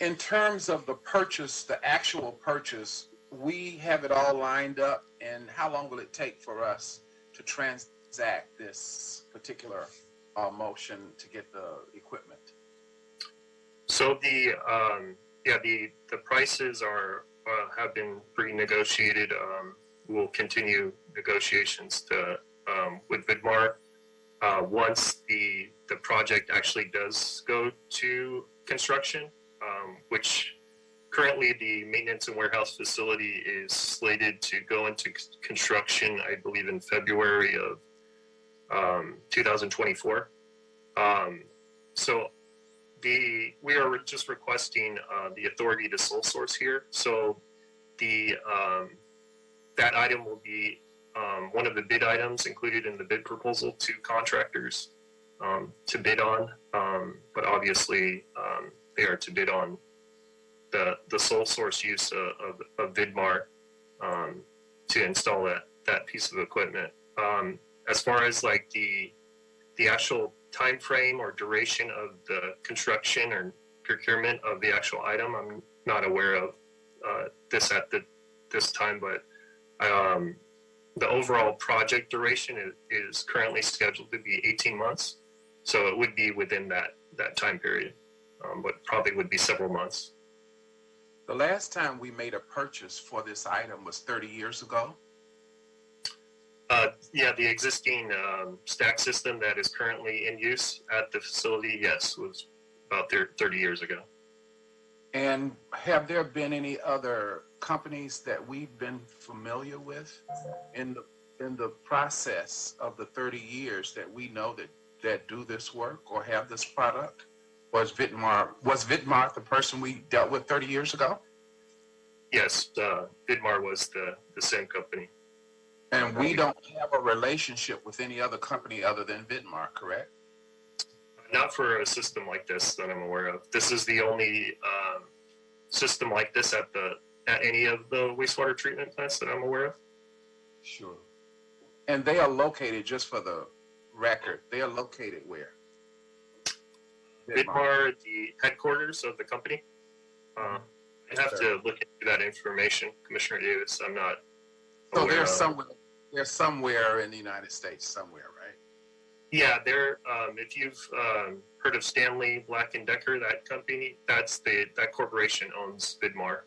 In terms of the purchase, the actual purchase, we have it all lined up. And how long will it take for us to transact this particular motion to get the equipment? So the prices have been pre-negotiated. We'll continue negotiations with Vidmar once the project actually does go to construction, which currently the maintenance and warehouse facility is slated to go into construction, I believe, in February 2024. So we are just requesting the authority to sole source here. So the that item will be one of the bid items included in the bid proposal to contractors to bid on. But obviously, they are to bid on the sole source use of Vidmar to install that piece of equipment. As far as like the actual time frame or duration of the construction or procurement of the actual item, I'm not aware of this at this time, but the overall project duration is currently scheduled to be 18 months. So it would be within that time period, but probably would be several months. The last time we made a purchase for this item was 30 years ago. Yeah, the existing stack system that is currently in use at the facility, yes, was about 30 years ago. And have there been any other companies that we've been familiar with in the process of the 30 years that we know that do this work or have this product? Was Vidmar the person we dealt with 30 years ago? Yes, Vidmar was the same company. And we don't have a relationship with any other company other than Vidmar, correct? Not for a system like this that I'm aware of. This is the only system like this at any of the wastewater treatment plants that I'm aware of. Sure. And they are located, just for the record, they are located where? Vidmar, the headquarters of the company. I have to look into that information, Commissioner Davis. I'm not. So they're somewhere in the United States, somewhere, right? Yeah, they're. If you've heard of Stanley Black & Decker, that company, that corporation owns Vidmar.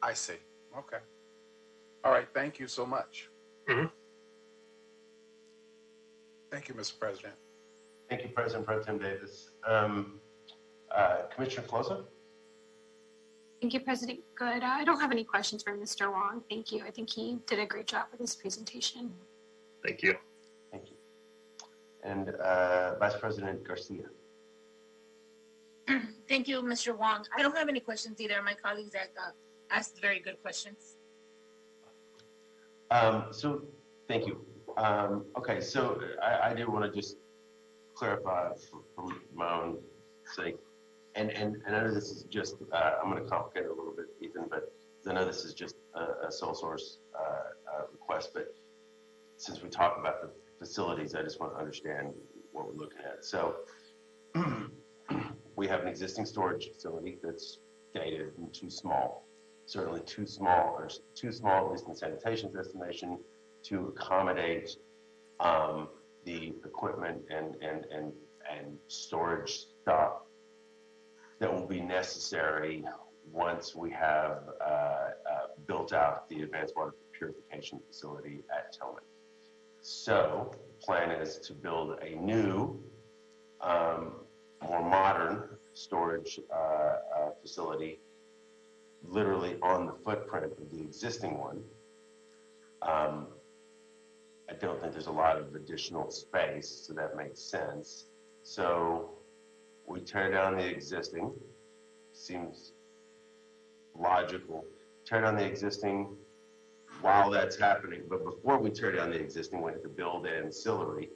I see. Okay. All right. Thank you so much. Mm-hmm. Thank you, Mr. President. Thank you, President Pro Tem Davis. Commissioner Closa? Thank you, President Good. I don't have any questions for Mr. Wong. Thank you. I think he did a great job with his presentation. Thank you. Thank you. And Vice President Garcia? Thank you, Mr. Wong. I don't have any questions either. My colleagues asked very good questions. So, thank you. Okay, so I do want to just clarify for my own sake, and I know this is just, I'm going to complicate it a little bit, Ethan, but I know this is just a sole source request, but since we talk about the facilities, I just want to understand what we're looking at. So we have an existing storage facility that's dated and too small, certainly too small, or too small, at least in sanitation's estimation, to accommodate the equipment and storage stuff that will be necessary once we have built out the advanced water purification facility at Tillman. So the plan is to build a new, more modern storage facility literally on the footprint of the existing one. I don't think there's a lot of additional space, so that makes sense. So we tear down the existing, seems logical. Tear down the existing while that's happening, but before we tear down the existing, we have to build an ancillary,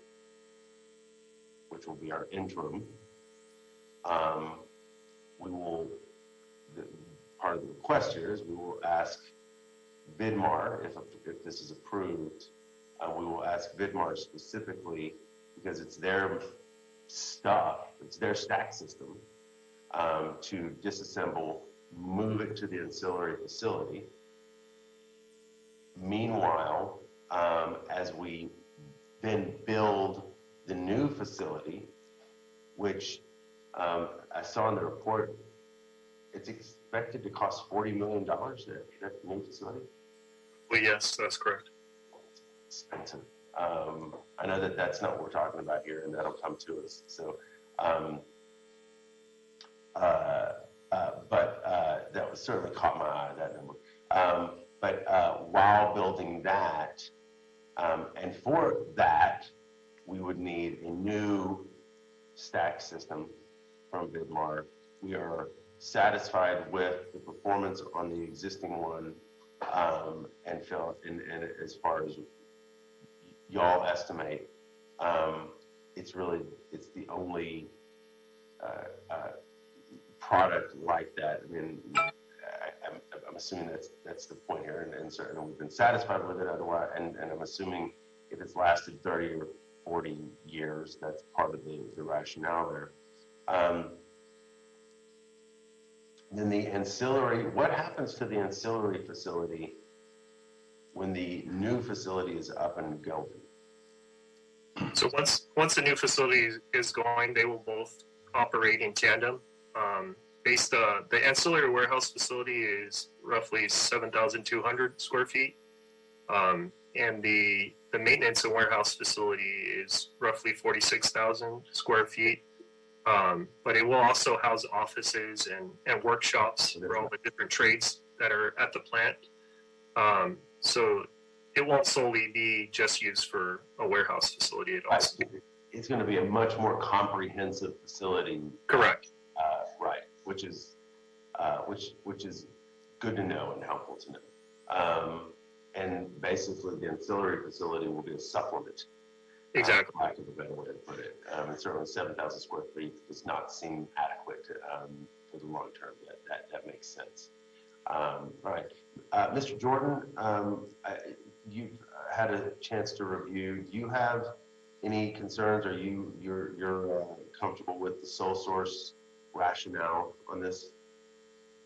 which will be our interim. Part of the request here is we will ask Vidmar, if this is approved, we will ask Vidmar specifically, because it's their stuff, it's their stack system, to disassemble, move it to the ancillary facility. Meanwhile, as we then build the new facility, which I saw in the report, it's expected to cost $40 million, that new facility? Well, yes, that's correct. Expensive. I know that that's not what we're talking about here, and that'll come to us. So, that was certainly caught my eye, that number. But while building that, and for that, we would need a new stack system from Vidmar. We are satisfied with the performance on the existing one, and feel, and as far as y'all estimate, it's the only product like that. I mean, I'm assuming that's the point here, and certainly we've been satisfied with it. Otherwise, and I'm assuming if it's lasted 30 or 40 years, that's part of the rationale there. Then the ancillary, what happens to the ancillary facility when the new facility is up and going? So once the new facility is going, they will both operate in tandem. The ancillary warehouse facility is roughly 7,200 square feet, and the maintenance and warehouse facility is roughly 46,000 square feet. But it will also house offices and workshops for all the different trades that are at the plant. So it won't solely be just used for a warehouse facility. It's going to be a much more comprehensive facility. Correct. Right, which is good to know and helpful to know. And basically, the ancillary facility will be a supplement. Exactly. Lack of a better way to put it. And certainly 7,000 square feet does not seem adequate for the long term. That makes sense. All right, Mr. Jordan, you've had a chance to review. Do you have any concerns? Are you're comfortable with the sole source rationale on this?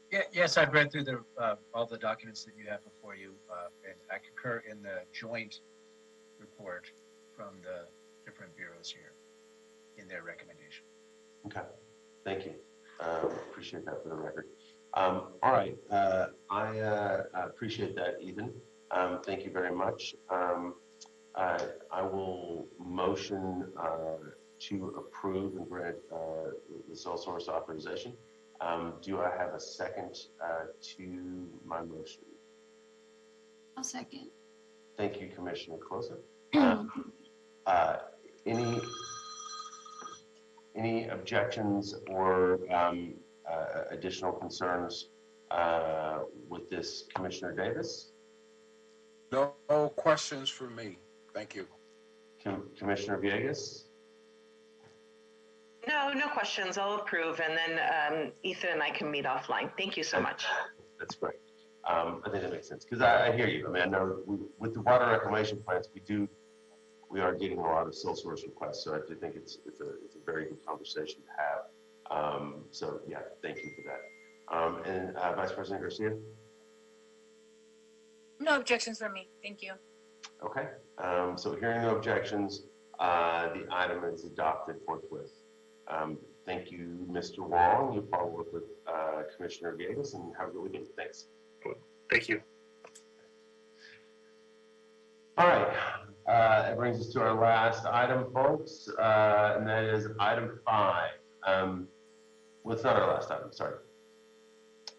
Yeah, yes, I've read through all the documents that you have before you, and I concur in the joint report from the different bureaus here in their recommendation. Okay, thank you. Appreciate that for the record. All right, I appreciate that, Ethan. Thank you very much. I will motion to approve and grant the sole source authorization. Do I have a second to my motion? I'll second. Thank you, Commissioner Closa. Any objections or additional concerns with this, Commissioner Davis? No questions for me. Thank you. Commissioner Villegas? No questions. I'll approve, and then Ethan and I can meet offline. Thank you so much. That's great. I think that makes sense because I hear you. I mean, I know with the water reclamation plants, we are getting a lot of sole source requests, so I do think it's a very good conversation to have. So yeah, thank you for that. And Vice President Garcia? No objections from me. Thank you. Okay. So hearing no objections, the item is adopted forthwith. Thank you, Mr. Wong. You follow up with Commissioner Villegas, and have a good weekend. Thanks. Thank you. All right. That brings us to our last item, folks, and that is item 5. Well, it's not our last item, sorry.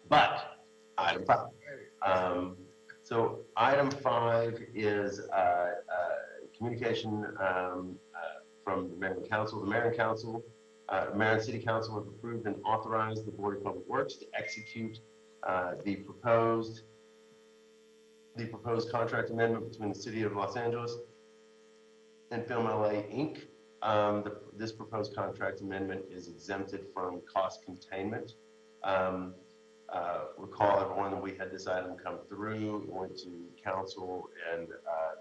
But item 5. So item 5 is communication from the Mayor and Council. The Mayor and Council, Mayor and City Council have approved and authorized the Board of Public Works to execute the proposed contract amendment between the City of Los Angeles and Film LA Inc. This proposed contract amendment is exempted from cost containment. Recall, everyone, that we had this item come through, it went to council and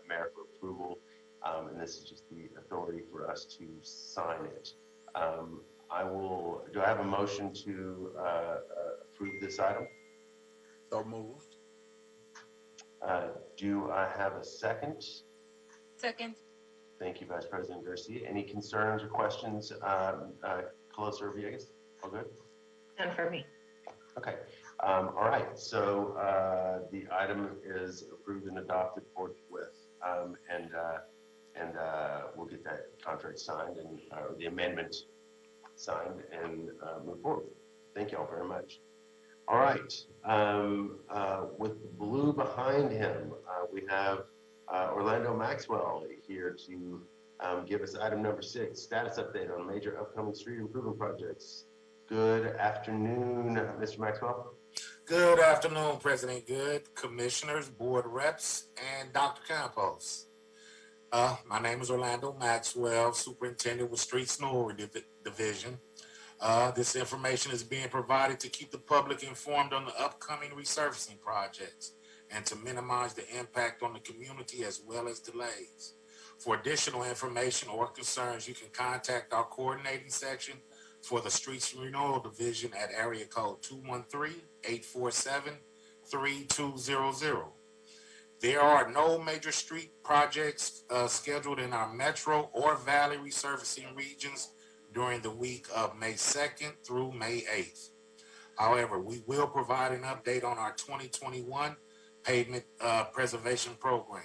mayor for approval, and this is just the authority for us to sign it. Do I have a motion to approve this item? So moved. Do I have a second? Second. Thank you, Vice President Garcia. Any concerns or questions, Calosa or Villegas? All good? And for me. Okay. All right. So the item is approved and adopted forthwith, and we'll get that contract signed and the amendment signed and move forward. Thank you all very much. All right. With the blue behind him, we have Orlando Maxwell here to Give us item number 6, status update on major upcoming street improvement projects. Good afternoon, Mr. Maxwell. Good afternoon, President Good, Commissioners, Board Reps, and Dr. Campos. My name is Orlando Maxwell, Superintendent with Street Snow Division. This information is being provided to keep the public informed on the upcoming resurfacing projects and to minimize the impact on the community as well as delays. For additional information or concerns, you can contact our coordinating section for the Streets Renewal Division at area code 213-847-3200. There are no major street projects scheduled in our metro or valley resurfacing regions during the week of May 2nd through May 8th. However, we will provide an update on our 2021 pavement preservation program.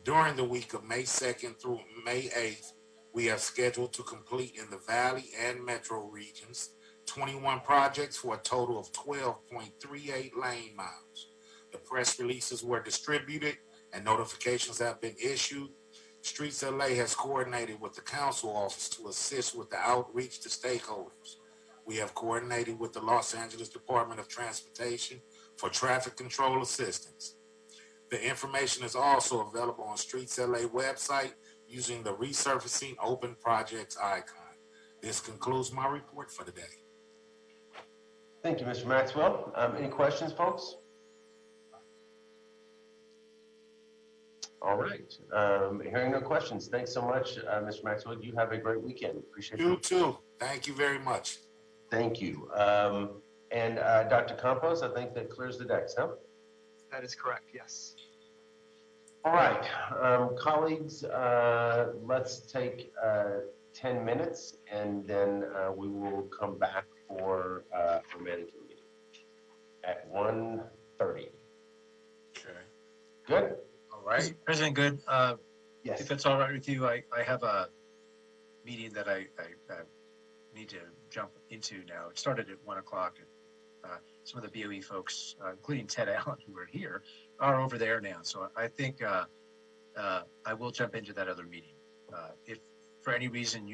During the week of May 2nd through May 8th, we have scheduled to complete in the Valley and Metro regions 21 projects for a total of 12.38 lane miles. The press releases were distributed and notifications have been issued. Streets LA has coordinated with the council office to assist with the outreach to stakeholders. We have coordinated with the Los Angeles Department of Transportation for traffic control assistance. The information is also available on Streets LA website using the resurfacing open projects icon. This concludes my report for the day. Thank you, Mr. Maxwell. Any questions, folks? All right. Hearing no questions, thanks so much, Mr. Maxwell. You have a great weekend. Appreciate You too. Thank you very much. Thank you. And Dr. Campos, I think that clears the decks, huh? That is correct, yes. All right, colleagues, let's take 10 minutes and then we will come back for our management meeting at 1:30. Okay. Good? All right. President Good, Yes. if it's all right with you, I have a meeting that I need to jump into now. It started at 1 o'clock. Some of the BOE folks, including Ted Allen, who are here, are over there now. So I think I will jump into that other meeting. If for any reason you